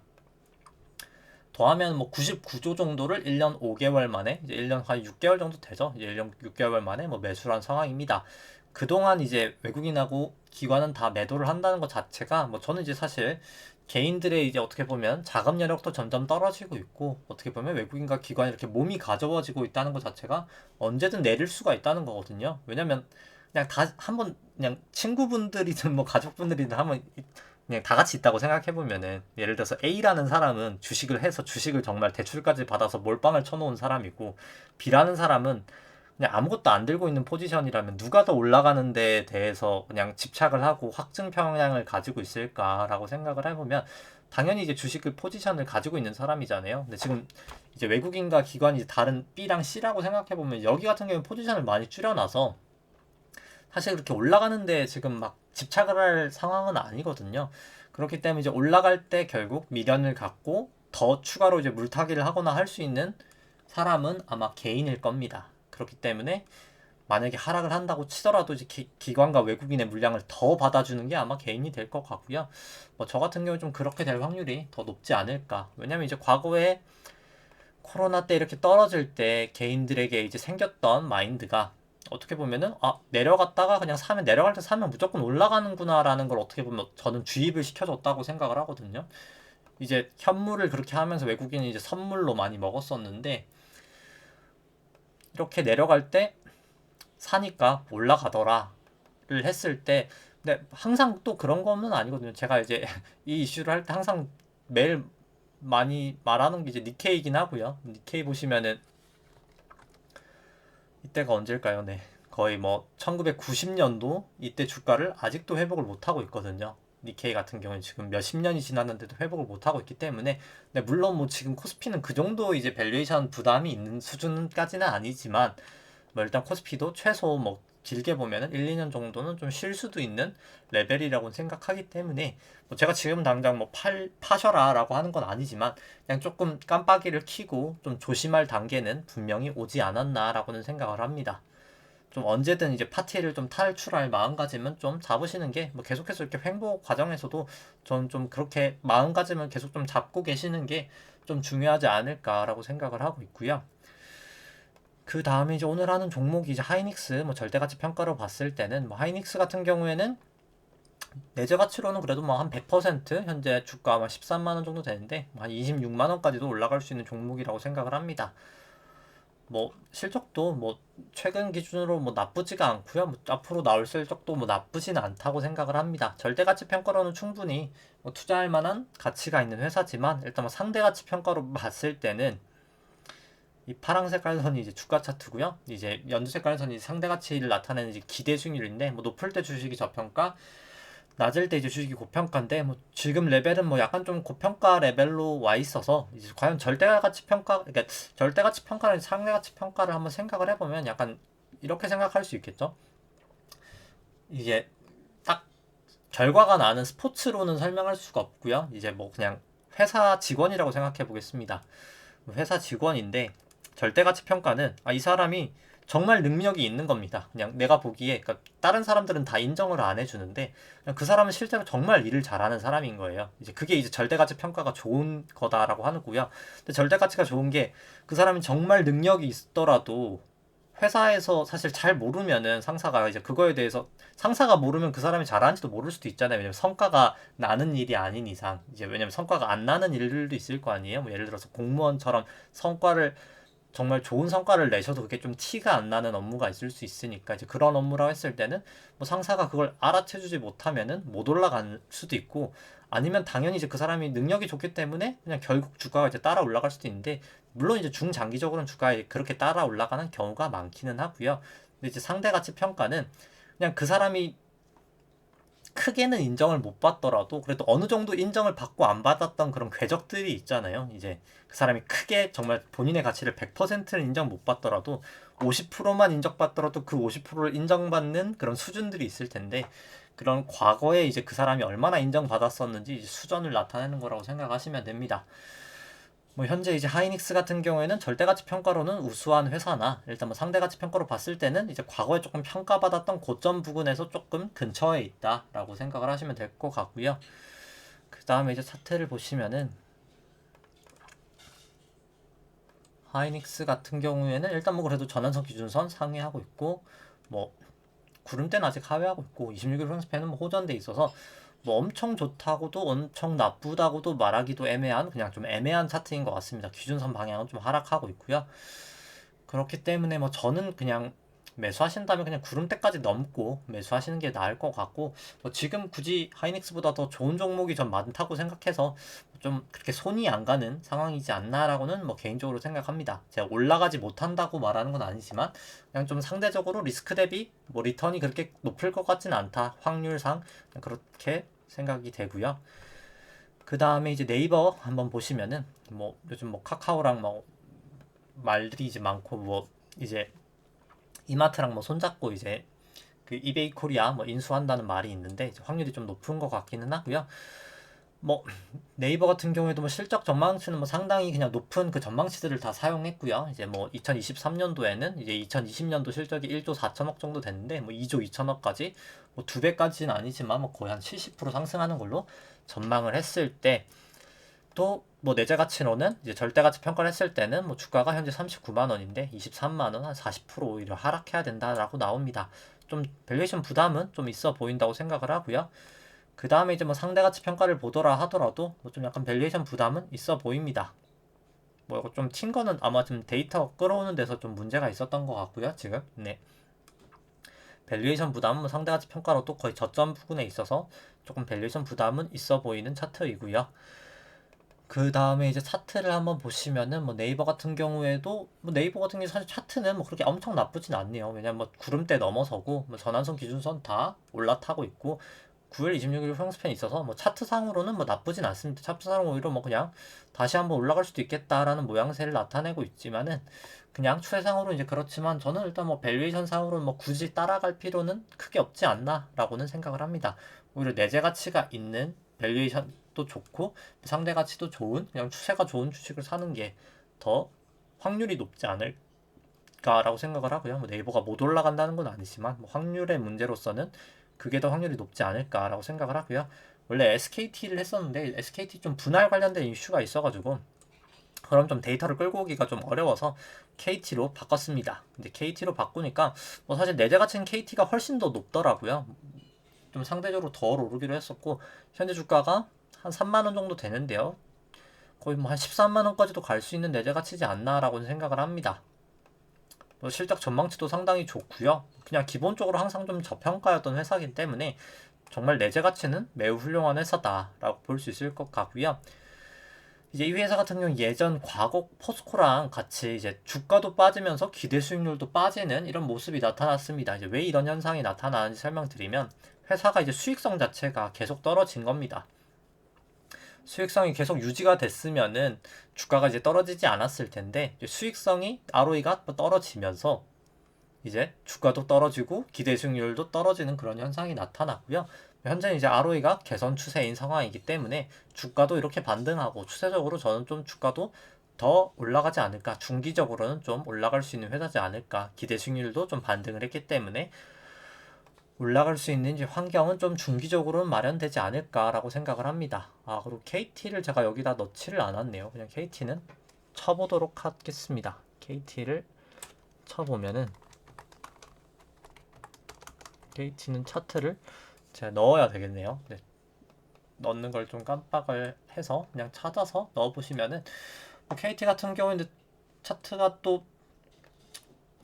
더하면 뭐 99조 정도를 1년 5개월 만에, 이제 1년 한 6개월 정도 되죠. 이제 1년 6개월 만에 뭐 매수를 한 상황입니다. 그동안 이제 외국인하고 기관은 다 매도를 한다는 것 자체가 뭐 저는 이제 사실 개인들의 이제 어떻게 보면 자금 여력도 점점 떨어지고 있고, 어떻게 보면 외국인과 기관이 이렇게 몸이 가져워지고 있다는 것 자체가 언제든 내릴 수가 있다는 거거든요. 왜냐면 그냥 다 한번 그냥 친구분들이든 뭐 가족분들이든 한번 그냥 다 같이 있다고 생각해 보면은, 예를 들어서 A라는 사람은 주식을 해서 주식을 정말 대출까지 받아서 몰빵을 쳐놓은 사람이고, B라는 사람은 그냥 아무것도 안 들고 있는 포지션이라면 누가 더 올라가는 데에 대해서 그냥 집착을 하고 확증 평양을 가지고 있을까라고 생각을 해보면, 당연히 이제 주식을 포지션을 가지고 있는 사람이잖아요. 근데 지금 이제 외국인과 기관이 다른 B랑 C라고 생각해보면, 여기 같은 경우는 포지션을 많이 줄여놔서 사실 그렇게 올라가는데 지금 막 집착을 할 상황은 아니거든요. 그렇기 때문에 이제 올라갈 때 결국 미련을 갖고 더 추가로 이제 물타기를 하거나 할 수 있는 사람은 아마 개인일 겁니다. 그렇기 때문에 만약에 하락을 한다고 치더라도 이제 기관과 외국인의 물량을 더 받아주는 게 아마 개인이 될 것 같고요. 뭐 저 같은 경우 좀 그렇게 될 확률이 더 높지 않을까. 왜냐면 이제 과거에 코로나 때 이렇게 떨어질 때 개인들에게 이제 생겼던 마인드가, 어떻게 보면은 내려갔다가 그냥 사면, 내려갈 때 사면 무조건 올라가는구나라는 걸 어떻게 보면 저는 주입을 시켜줬다고 생각을 하거든요. 이제 현물을 그렇게 하면서 외국인이 이제 선물로 많이 먹었었는데, 이렇게 내려갈 때 사니까 올라가더라를 했을 때, 근데 항상 또 그런 거는 아니거든요. 제가 이제 이 이슈를 할 때 항상 매일 많이 말하는 게 이제 니케이긴 하고요. 니케이 보시면은 이때가 언제일까요? 네. 거의 뭐 1990년도 이때 주가를 아직도 회복을 못하고 있거든요. 니케이 같은 경우는 지금 몇십 년이 지났는데도 회복을 못하고 있기 때문에, 네, 물론 뭐 지금 코스피는 그 정도 이제 밸류에이션 부담이 있는 수준까지는 아니지만, 뭐 일단 코스피도 최소 뭐 길게 보면은 1, 2년 정도는 좀 쉴 수도 있는 레벨이라고 생각하기 때문에, 뭐 제가 지금 당장 뭐 파셔라 라고 하는 건 아니지만, 그냥 조금 깜빡이를 켜고 좀 조심할 단계는 분명히 오지 않았나 라고는 생각을 합니다. 좀 언제든 이제 파티를 좀 탈출할 마음가짐은 좀 잡으시는 게, 뭐 계속해서 이렇게 횡보 과정에서도 저는 좀 그렇게 마음가짐을 계속 좀 잡고 계시는 게 좀 중요하지 않을까라고 생각을 하고 있고요. 그 다음에 이제 오늘 하는 종목이 이제 하이닉스, 뭐 절대가치 평가로 봤을 때는 뭐 하이닉스 같은 경우에는 내재 가치로는 그래도 뭐 한 100% 현재 주가 아마 13만 원 정도 되는데, 한 26만 원까지도 올라갈 수 있는 종목이라고 생각을 합니다. 뭐 실적도 뭐 최근 기준으로 뭐 나쁘지가 않고요. 뭐 앞으로 나올 실적도 뭐 나쁘지는 않다고 생각을 합니다. 절대가치 평가로는 충분히 뭐 투자할 만한 가치가 있는 회사지만, 일단 뭐 상대가치 평가로 봤을 때는 이 파랑 색깔 선이 이제 주가 차트고요. 이제 연두 색깔 선이 상대 가치를 나타내는 이제 기대 수익률인데, 뭐 높을 때 주식이 저평가, 낮을 때 이제 주식이 고평가인데, 뭐 지금 레벨은 뭐 약간 좀 고평가 레벨로 와 있어서, 이제 과연 절대 가치 평가, 그러니까 절대 가치 평가랑 상대 가치 평가를 한번 생각을 해보면 약간 이렇게 생각할 수 있겠죠. 이게 딱 결과가 나는 스포츠로는 설명할 수가 없고요. 이제 뭐 그냥 회사 직원이라고 생각해 보겠습니다. 회사 직원인데, 절대가치 평가는 이 사람이 정말 능력이 있는 겁니다. 그냥 내가 보기에, 그러니까 다른 사람들은 다 인정을 안 해주는데 그냥 그 사람은 실제로 정말 일을 잘하는 사람인 거예요. 이제 그게 이제 절대가치 평가가 좋은 거다라고 하는고요. 근데 절대가치가 좋은 게, 그 사람이 정말 능력이 있더라도 회사에서 사실 잘 모르면은 상사가 이제 그거에 대해서, 상사가 모르면 그 사람이 잘하는지도 모를 수도 있잖아요. 왜냐면 성과가 나는 일이 아닌 이상, 이제 왜냐면 성과가 안 나는 일들도 있을 거 아니에요. 뭐 예를 들어서 공무원처럼 성과를, 정말 좋은 성과를 내셔도 그게 좀 티가 안 나는 업무가 있을 수 있으니까, 이제 그런 업무라고 했을 때는 뭐 상사가 그걸 알아채주지 못하면은 못 올라갈 수도 있고, 아니면 당연히 이제 그 사람이 능력이 좋기 때문에 그냥 결국 주가가 이제 따라 올라갈 수도 있는데, 물론 이제 중장기적으로는 주가가 그렇게 따라 올라가는 경우가 많기는 하고요. 근데 이제 상대 가치 평가는 그냥 그 사람이 크게는 인정을 못 받더라도 그래도 어느 정도 인정을 받고 안 받았던 그런 궤적들이 있잖아요. 이제 그 사람이 크게 정말 본인의 가치를 100%는 인정 못 받더라도 50%만 인정받더라도 그 50%를 인정받는 그런 수준들이 있을 텐데, 그런 과거에 이제 그 사람이 얼마나 인정받았었는지 이제 수준을 나타내는 거라고 생각하시면 됩니다. 뭐 현재 이제 하이닉스 같은 경우에는 절대가치 평가로는 우수한 회사나, 일단 뭐 상대가치 평가로 봤을 때는 이제 과거에 조금 평가받았던 고점 부근에서 조금 근처에 있다라고 생각을 하시면 될 것 같고요. 그 다음에 이제 차트를 보시면은 하이닉스 같은 경우에는 일단 뭐 그래도 전환선 기준선 상회하고 있고, 뭐 구름대는 아직 하회하고 있고, 26일 평스팬은 뭐 호전돼 있어서 뭐 엄청 좋다고도 엄청 나쁘다고도 말하기도 애매한, 그냥 좀 애매한 차트인 것 같습니다. 기준선 방향은 좀 하락하고 있고요. 그렇기 때문에 뭐 저는 그냥 매수하신다면 그냥 구름대까지 넘고 매수하시는 게 나을 것 같고, 뭐 지금 굳이 하이닉스보다 더 좋은 종목이 좀 많다고 생각해서 좀 그렇게 손이 안 가는 상황이지 않나라고는 뭐 개인적으로 생각합니다. 제가 올라가지 못한다고 말하는 건 아니지만 그냥 좀 상대적으로 리스크 대비 뭐 리턴이 그렇게 높을 것 같진 않다, 확률상 그렇게 생각이 되고요. 그 다음에 이제 네이버 한번 보시면은 뭐 요즘 뭐 카카오랑 뭐 말들이 이제 많고, 뭐 이제 이마트랑 뭐 손잡고 이제 그 이베이 코리아 뭐 인수한다는 말이 있는데 이제 확률이 좀 높은 것 같기는 하고요. 뭐 네이버 같은 경우에도 뭐 실적 전망치는 뭐 상당히 그냥 높은 그 전망치들을 다 사용했고요. 이제 뭐 2023년도에는 이제 2020년도 실적이 1조 4천억 정도 됐는데 뭐 2조 2천억까지 뭐 2배까지는 아니지만 뭐 거의 한 70% 상승하는 걸로 전망을 했을 때, 또 뭐 내재 가치로는 이제 절대 가치 평가를 했을 때는 뭐 주가가 현재 39만 원인데 23만 원, 한 40% 오히려 하락해야 된다라고 나옵니다. 좀 밸류에이션 부담은 좀 있어 보인다고 생각을 하고요. 그 다음에 이제 뭐 상대 가치 평가를 보더라 하더라도 뭐 좀 약간 밸류에이션 부담은 있어 보입니다. 뭐 이거 좀 튄 거는 아마 좀 데이터 끌어오는 데서 좀 문제가 있었던 것 같고요. 지금 네, 밸류에이션 부담은 뭐 상대 가치 평가로도 거의 저점 부근에 있어서 조금 밸류에이션 부담은 있어 보이는 차트이고요. 그 다음에 이제 차트를 한번 보시면은 뭐 네이버 같은 경우에도 뭐 네이버 같은 경우 사실 차트는 뭐 그렇게 엄청 나쁘진 않네요. 왜냐면 뭐 구름대 넘어서고 뭐 전환선 기준선 다 올라타고 있고 9일 26일 평스팬이 있어서 뭐 차트상으로는 뭐 나쁘진 않습니다. 차트상으로 오히려 뭐 그냥 다시 한번 올라갈 수도 있겠다라는 모양새를 나타내고 있지만은 그냥 추세상으로 이제 그렇지만 저는 일단 뭐 밸류에이션 상으로 뭐 굳이 따라갈 필요는 크게 없지 않나라고는 생각을 합니다. 오히려 내재 가치가 있는 밸류에이션도 좋고 상대 가치도 좋은 그냥 추세가 좋은 주식을 사는 게 더 확률이 높지 않을까라고 생각을 하고요. 뭐 네이버가 못 올라간다는 건 아니지만 뭐 확률의 문제로서는 그게 더 확률이 높지 않을까라고 생각을 하고요. 원래 SKT를 했었는데 SKT 좀 분할 관련된 이슈가 있어가지고 그럼 좀 데이터를 끌고 오기가 좀 어려워서 KT로 바꿨습니다. 근데 KT로 바꾸니까 뭐 사실 내재 가치는 KT가 훨씬 더 높더라고요. 좀 상대적으로 덜 오르기로 했었고 현재 주가가 한 3만 원 정도 되는데요. 거의 뭐 한 13만 원까지도 갈 수 있는 내재 가치지 않나라고 생각을 합니다. 뭐 실적 전망치도 상당히 좋고요. 그냥 기본적으로 항상 좀 저평가였던 회사이기 때문에 정말 내재 가치는 매우 훌륭한 회사다라고 볼 수 있을 것 같고요. 이제 이 회사 같은 경우 예전 과거 포스코랑 같이 이제 주가도 빠지면서 기대 수익률도 빠지는 이런 모습이 나타났습니다. 이제 왜 이런 현상이 나타나는지 설명드리면 회사가 이제 수익성 자체가 계속 떨어진 겁니다. 수익성이 계속 유지가 됐으면은 주가가 이제 떨어지지 않았을 텐데 수익성이 ROE가 떨어지면서 이제 주가도 떨어지고 기대 수익률도 떨어지는 그런 현상이 나타났고요. 현재는 이제 ROE가 개선 추세인 상황이기 때문에 주가도 이렇게 반등하고 추세적으로 저는 좀 주가도 더 올라가지 않을까, 중기적으로는 좀 올라갈 수 있는 회사지 않을까, 기대 수익률도 좀 반등을 했기 때문에 올라갈 수 있는 이제 환경은 좀 중기적으로는 마련되지 않을까라고 생각을 합니다. 그리고 KT를 제가 여기다 넣지를 않았네요. 그냥 KT는 쳐보도록 하겠습니다. KT를 쳐보면은 KT는 차트를 제가 넣어야 되겠네요. 네, 넣는 걸 좀 깜빡을 해서 그냥 찾아서 넣어보시면은 뭐 KT 같은 경우에는 차트가 또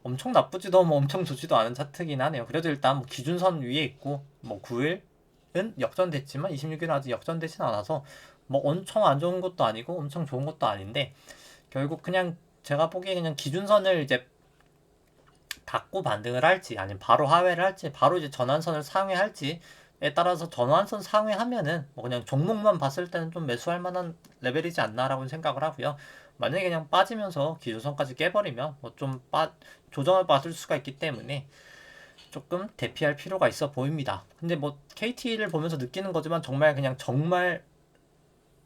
엄청 나쁘지도 뭐 엄청 좋지도 않은 차트긴 하네요. 그래도 일단 뭐 기준선 위에 있고 뭐 9일은 역전됐지만 26일은 아직 역전되진 않아서 뭐 엄청 안 좋은 것도 아니고 엄청 좋은 것도 아닌데 결국 그냥 제가 보기에 그냥 기준선을 이제 닫고 반등을 할지 아니면 바로 하회를 할지 바로 이제 전환선을 상회할지에 따라서 전환선 상회하면은 뭐 그냥 종목만 봤을 때는 좀 매수할 만한 레벨이지 않나라고 생각을 하고요. 만약에 그냥 빠지면서 기준선까지 깨버리면 뭐 좀 조정을 받을 수가 있기 때문에 조금 대피할 필요가 있어 보입니다. 근데 뭐 KT를 보면서 느끼는 거지만 정말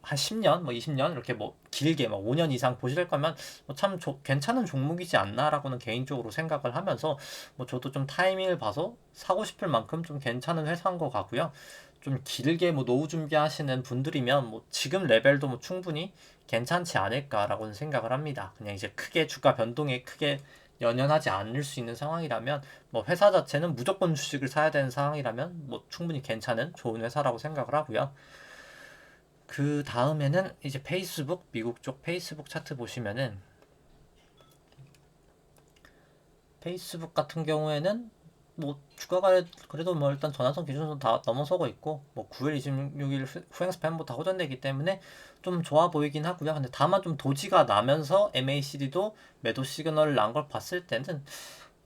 한 10년, 뭐 20년 이렇게 뭐 길게 뭐 5년 이상 보실 거면 뭐참 괜찮은 종목이지 않나라고는 개인적으로 생각을 하면서 뭐 저도 좀 타이밍을 봐서 사고 싶을 만큼 좀 괜찮은 회사인 것 같고요. 좀 길게 뭐 노후 준비하시는 분들이면 뭐 지금 레벨도 뭐 충분히 괜찮지 않을까라고는 생각을 합니다. 그냥 이제 크게 주가 변동에 크게 연연하지 않을 수 있는 상황이라면 뭐 회사 자체는 무조건 주식을 사야 되는 상황이라면 뭐 충분히 괜찮은 좋은 회사라고 생각을 하고요. 그 다음에는 이제 페이스북, 미국 쪽 페이스북 차트 보시면은 페이스북 같은 경우에는 뭐 주가가 그래도 뭐 일단 전환선 기준선 다 넘어서고 있고 뭐 9일 26일 후행 스팬보다 호전되기 때문에 좀 좋아 보이긴 하고요. 근데 다만 좀 도지가 나면서 MACD도 매도 시그널을 난 걸 봤을 때는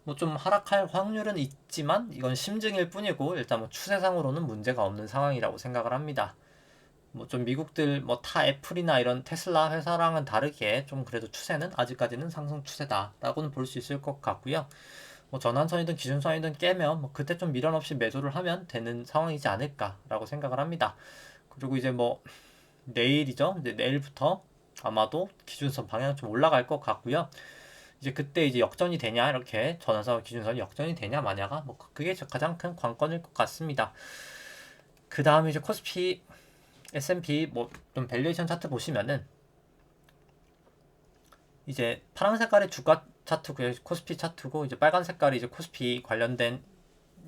뭐 좀 하락할 확률은 있지만 이건 심증일 뿐이고 일단 뭐 추세상으로는 문제가 없는 상황이라고 생각을 합니다. 뭐 좀 미국들 뭐 타 애플이나 이런 테슬라 회사랑은 다르게 좀 그래도 추세는 아직까지는 상승 추세다라고는 볼 수 있을 것 같고요. 뭐 전환선이든 기준선이든 깨면 뭐 그때 좀 미련 없이 매도를 하면 되는 상황이지 않을까라고 생각을 합니다. 그리고 이제 뭐 내일이죠. 이제 내일부터 아마도 기준선 방향 좀 올라갈 것 같고요. 이제 그때 이제 역전이 되냐 이렇게 전환선 기준선이 역전이 되냐 마냐가 뭐 그게 가장 큰 관건일 것 같습니다. 그 다음에 이제 코스피 S&P 뭐 좀 밸류에이션 차트 보시면은 이제 파란 색깔이 주가 차트고 코스피 차트고 이제 빨간 색깔이 이제 코스피 관련된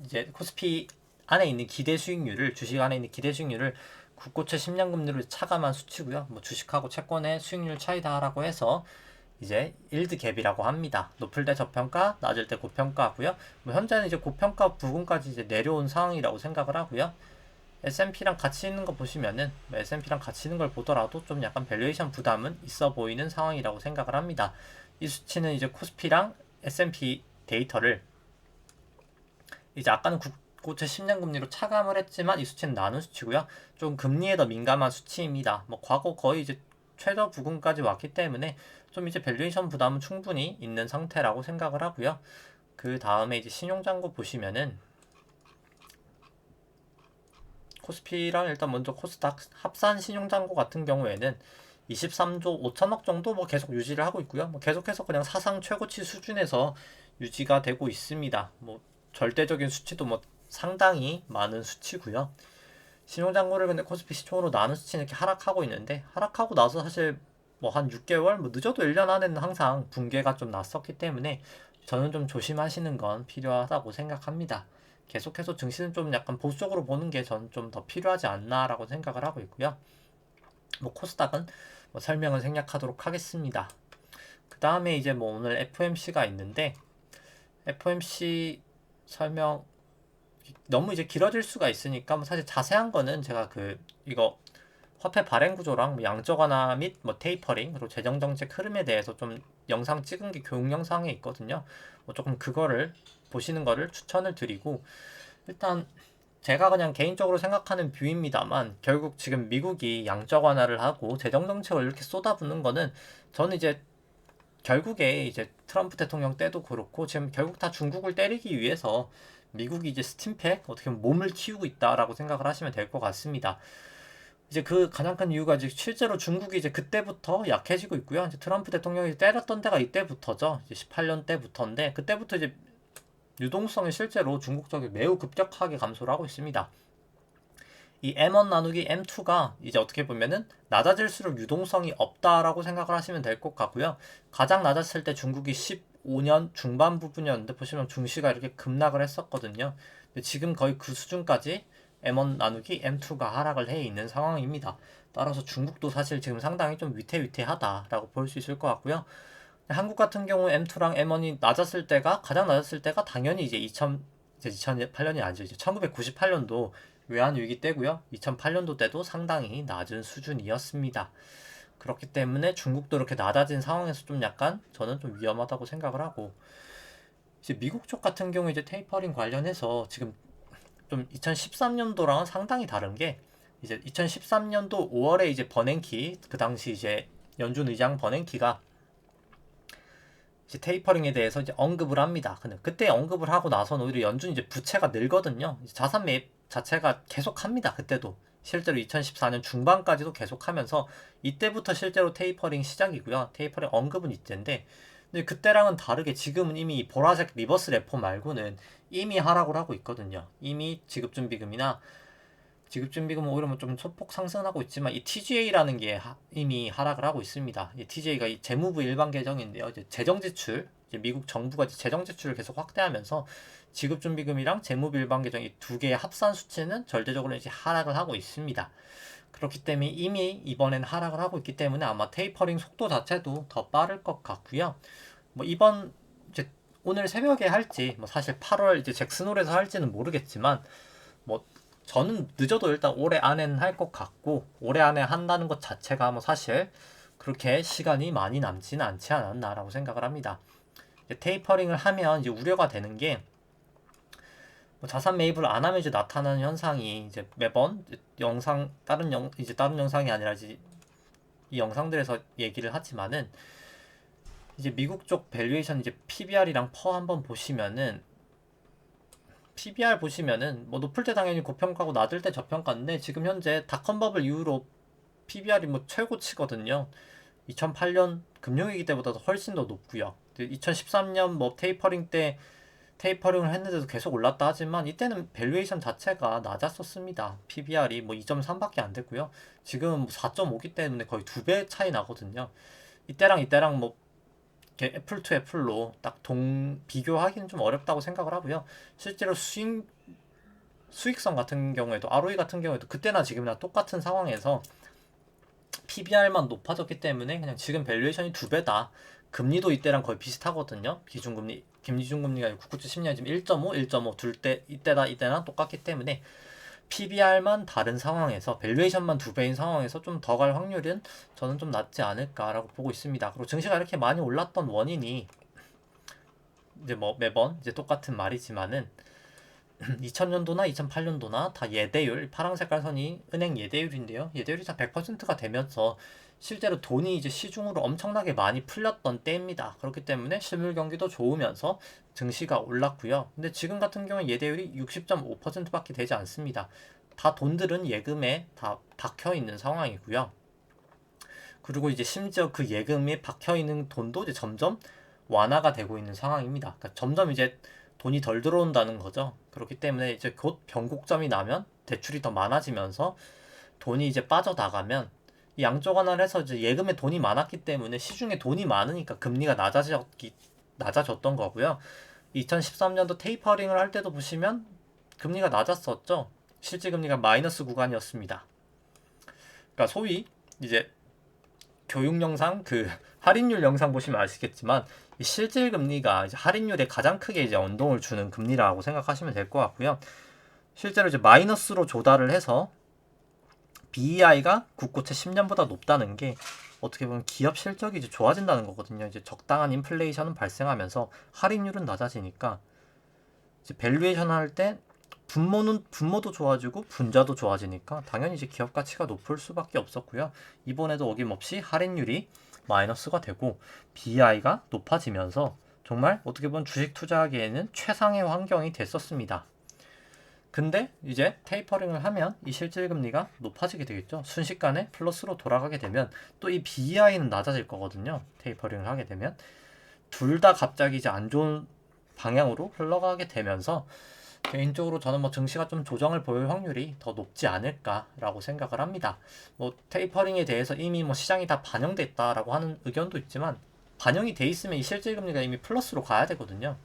이제 코스피 안에 있는 기대 수익률을 주식 안에 있는 기대 수익률을 국고채 10년 금리로 차감한 수치고요. 뭐 주식하고 채권의 수익률 차이다라고 해서 이제 일드 갭이라고 합니다. 높을 때 저평가, 낮을 때 고평가고요. 뭐 현재는 이제 고평가 부분까지 이제 내려온 상황이라고 생각을 하고요. S&P랑 같이 있는 거 보시면은 S&P랑 같이 있는 걸 보더라도 좀 약간 밸류에이션 부담은 있어 보이는 상황이라고 생각을 합니다. 이 수치는 이제 코스피랑 S&P 데이터를 이제 아까는 국고채 10년 금리로 차감을 했지만 이 수치는 나눈 수치고요. 좀 금리에 더 민감한 수치입니다. 뭐 과거 거의 이제 최저 부근까지 왔기 때문에 좀 이제 밸류에이션 부담은 충분히 있는 상태라고 생각을 하고요. 그 다음에 이제 신용잔고 보시면은 코스피랑 일단 먼저 코스닥 합산 신용잔고 같은 경우에는 23조 5천억 정도 뭐 계속 유지를 하고 있고요. 뭐 계속해서 그냥 사상 최고치 수준에서 유지가 되고 있습니다. 뭐 절대적인 수치도 뭐 상당히 많은 수치고요. 신용잔고를 근데 코스피 시총으로 나눈 수치는 이렇게 하락하고 있는데 하락하고 나서 사실 뭐 한 6개월 뭐 늦어도 1년 안에는 항상 붕괴가 좀 났었기 때문에 저는 좀 조심하시는 건 필요하다고 생각합니다. 계속해서 증시는 좀 약간 보수적으로 보는 게 전 좀 더 필요하지 않나라고 생각을 하고 있고요. 뭐 코스닥은 뭐 설명을 생략하도록 하겠습니다. 그 다음에 이제 뭐 오늘 FOMC가 있는데 FOMC 설명 너무 이제 길어질 수가 있으니까 뭐 사실 자세한 거는 제가 그 이거 화폐 발행 구조랑 뭐 양적 완화 및 뭐 테이퍼링 그리고 재정 정책 흐름에 대해서 좀 영상 찍은 게 교육 영상에 있거든요. 뭐 조금 그거를 보시는 거를 추천을 드리고 일단 제가 그냥 개인적으로 생각하는 뷰입니다만 결국 지금 미국이 양적 완화를 하고 재정 정책을 이렇게 쏟아붓는 거는 저는 이제 결국에 이제 트럼프 대통령 때도 그렇고 지금 결국 다 중국을 때리기 위해서 미국이 이제 스팀팩 어떻게 보면 몸을 키우고 있다라고 생각을 하시면 될 것 같습니다. 이제 그 가장 큰 이유가 이제 실제로 중국이 이제 그때부터 약해지고 있고요. 이제 트럼프 대통령이 때렸던 때가 이때부터죠. 이제 18년 때부터인데 그때부터 이제 유동성이 실제로 중국 쪽에 매우 급격하게 감소를 하고 있습니다. 이 M1 나누기 M2가 이제 어떻게 보면은 낮아질수록 유동성이 없다라고 생각을 하시면 될 것 같고요. 가장 낮았을 때 중국이 15년 중반 부분이었는데 보시면 중시가 이렇게 급락을 했었거든요. 근데 지금 거의 그 수준까지 M1 나누기 M2가 하락을 해 있는 상황입니다. 따라서 중국도 사실 지금 상당히 좀 위태위태하다라고 볼 수 있을 것 같고요. 한국 같은 경우 M2랑 M1이 낮았을 때가 가장 낮았을 때가 당연히 이제 2008년이 아니죠. 이제 1998년도 외환위기 때고요. 2008년도 때도 상당히 낮은 수준이었습니다. 그렇기 때문에 중국도 이렇게 낮아진 상황에서 좀 약간 저는 좀 위험하다고 생각을 하고 이제 미국 쪽 같은 경우 이제 테이퍼링 관련해서 지금 좀 2013년도랑은 상당히 다른 게 이제 2013년도 5월에 이제 버냉키 그 당시 이제 연준 의장 버냉키가 이제 테이퍼링에 대해서 이제 언급을 합니다. 근데 그때 언급을 하고 나서는 오히려 연준 이제 부채가 늘거든요. 자산 매입 자체가 계속합니다. 그때도 실제로 2014년 중반까지도 계속하면서 이때부터 실제로 테이퍼링 시작이고요. 테이퍼링 언급은 이때인데 근데 그때랑은 다르게 지금은 이미 보라색 리버스 레포 말고는 이미 하락을 하고 있거든요. 이미 지급준비금이나 지급준비금은 오히려 좀 소폭 상승하고 있지만 이 TGA라는 게 이미 하락을 하고 있습니다. 이 TGA가 이 재무부 일반 계정인데요. 이제 재정 지출, 이제 미국 정부가 이제 재정 지출을 계속 확대하면서 지급준비금이랑 재무부 일반 계정 이 두 개의 합산 수치는 절대적으로 이제 하락을 하고 있습니다. 그렇기 때문에 이미 이번엔 하락을 하고 있기 때문에 아마 테이퍼링 속도 자체도 더 빠를 것 같고요. 뭐 이번 이제 오늘 새벽에 할지 뭐 사실 8월 이제 잭슨홀에서 할지는 모르겠지만 뭐 저는 늦어도 일단 올해 안에는 할 것 같고 올해 안에 한다는 것 자체가 뭐 사실 그렇게 시간이 많이 남지는 않지 않았나라고 생각을 합니다. 테이퍼링을 하면 이제 우려가 되는 게 뭐 자산 매입을 안 하면 이제 나타나는 현상이 이제 매번 영상 다른 영상이 아니라 이제 이 영상들에서 얘기를 하지만은 이제 미국 쪽 밸류에이션 이제 PBR이랑 퍼 한번 보시면은 PBR 보시면은 뭐 높을 때 당연히 고평가고 낮을 때 저평가인데 지금 현재 닷컴버블 이후로 PBR이 뭐 최고치거든요. 2008년 금융위기 때보다도 훨씬 더 높고요. 2013년 뭐 테이퍼링을 했는데도 계속 올랐다 하지만 이때는 밸류에이션 자체가 낮았었습니다. PBR이 뭐 2.3밖에 안 됐고요. 지금 4.5기 때문에 거의 2배 차이 나거든요. 이때랑 뭐 애플 투 애플로 딱 비교하기는 좀 어렵다고 생각을 하고요. 실제로 수익성 같은 경우에도 ROE 같은 경우에도 그때나 지금이나 똑같은 상황에서 PBR만 높아졌기 때문에 그냥 지금 밸류에이션이 2배다. 금리도 이때랑 거의 비슷하거든요. 기준금리가 997 10년 지금 1.5, 1.5 이때나 똑같기 때문에 PBR만 다른 상황에서 밸류에이션만 2배인 상황에서 좀 더 갈 확률은 저는 좀 낮지 않을까라고 보고 있습니다. 그리고 증시가 이렇게 많이 올랐던 원인이 이제 뭐 매번 이제 똑같은 말이지만은 2000년도나 2008년도나 다 예대율, 파란 색깔 선이 은행 예대율인데요. 예대율이 다 100%가 되면서 실제로 돈이 이제 시중으로 엄청나게 많이 풀렸던 때입니다. 그렇기 때문에 실물 경기도 좋으면서 증시가 올랐고요. 근데 지금 같은 경우는 예대율이 60.5%밖에 되지 않습니다. 다 돈들은 예금에 다 박혀 있는 상황이고요. 그리고 이제 심지어 그 예금에 박혀 있는 돈도 이제 점점 완화가 되고 있는 상황입니다. 그러니까 점점 이제 돈이 덜 들어온다는 거죠. 그렇기 때문에 이제 곧 변곡점이 나면 대출이 더 많아지면서 돈이 이제 빠져나가면 이 양쪽 하나를 해서 이제 예금에 돈이 많았기 때문에 시중에 돈이 많으니까 금리가 낮아졌던 거고요. 2013년도 테이퍼링을 할 때도 보시면 금리가 낮았었죠. 실질 금리가 마이너스 구간이었습니다. 그러니까 소위 이제 교육 영상 할인율 영상 보시면 아시겠지만 이 실질 금리가 이제 할인율에 가장 크게 이제 연동을 주는 금리라고 생각하시면 될 것 같고요. 실제로 이제 마이너스로 조달을 해서 BEI가 국고채 10년보다 높다는 게 어떻게 보면 기업 실적이 이제 좋아진다는 거거든요. 이제 적당한 인플레이션은 발생하면서 할인율은 낮아지니까 이제 밸류에이션 할 때 분모도 좋아지고 분자도 좋아지니까 당연히 이제 기업 가치가 높을 수밖에 없었고요. 이번에도 어김없이 할인율이 마이너스가 되고 BI가 높아지면서 정말 어떻게 보면 주식 투자하기에는 최상의 환경이 됐었습니다. 근데 이제 테이퍼링을 하면 이 실질금리가 높아지게 되겠죠. 순식간에 플러스로 돌아가게 되면 또 이 BI는 낮아질 거거든요. 테이퍼링을 하게 되면 둘 다 갑자기 이제 안 좋은 방향으로 흘러가게 되면서 개인적으로 저는 뭐 증시가 좀 조정을 보일 확률이 더 높지 않을까라고 생각을 합니다. 뭐 테이퍼링에 대해서 이미 뭐 시장이 다 반영됐다라고 하는 의견도 있지만 반영이 돼 있으면 이 실질금리가 이미 플러스로 가야 되거든요.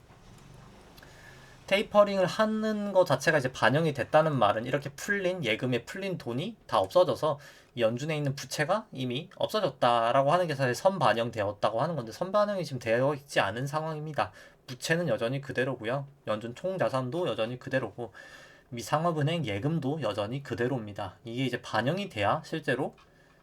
테이퍼링을 하는 것 자체가 이제 반영이 됐다는 말은 이렇게 예금에 풀린 돈이 다 없어져서 연준에 있는 부채가 이미 없어졌다라고 하는 게 사실 선반영되었다고 하는 건데 선반영이 지금 되어 있지 않은 상황입니다. 부채는 여전히 그대로고요. 연준 총자산도 여전히 그대로고 미상업은행 예금도 여전히 그대로입니다. 이게 이제 반영이 돼야 실제로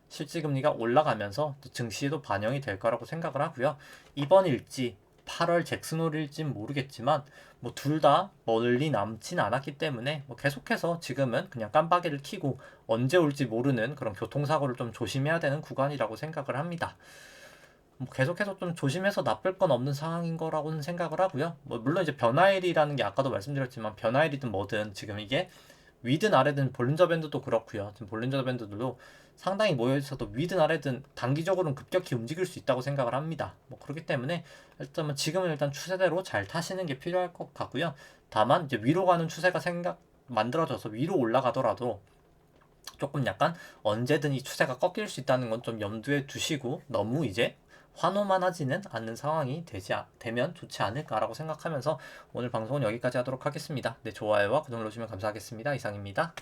실질금리가 올라가면서 증시에도 반영이 될 거라고 생각을 하고요. 이번일지 8월 잭슨홀일진 모르겠지만 뭐 둘 다 멀리 남진 않았기 때문에 뭐 계속해서 지금은 그냥 깜빡이를 켜고 언제 올지 모르는 그런 교통사고를 좀 조심해야 되는 구간이라고 생각을 합니다. 뭐 계속해서 좀 조심해서 나쁠 건 없는 상황인 거라고는 생각을 하고요. 뭐 물론 이제 변화일이라는 게 아까도 말씀드렸지만 변화일이든 뭐든 지금 이게 위든 아래든 볼린저 밴드도 그렇고요. 지금 볼린저 밴드들도 상당히 모여 있어도 위든 아래든 단기적으로는 급격히 움직일 수 있다고 생각을 합니다. 뭐 그렇기 때문에 지금은 일단 추세대로 잘 타시는 게 필요할 것 같고요. 다만 이제 위로 가는 추세가 만들어져서 위로 올라가더라도 조금 약간 언제든 이 추세가 꺾일 수 있다는 건 좀 염두에 두시고 너무 이제 환호만 하지는 않는 상황이 되면 좋지 않을까라고 생각하면서 오늘 방송은 여기까지 하도록 하겠습니다. 네, 좋아요와 구독 눌러주시면 감사하겠습니다. 이상입니다.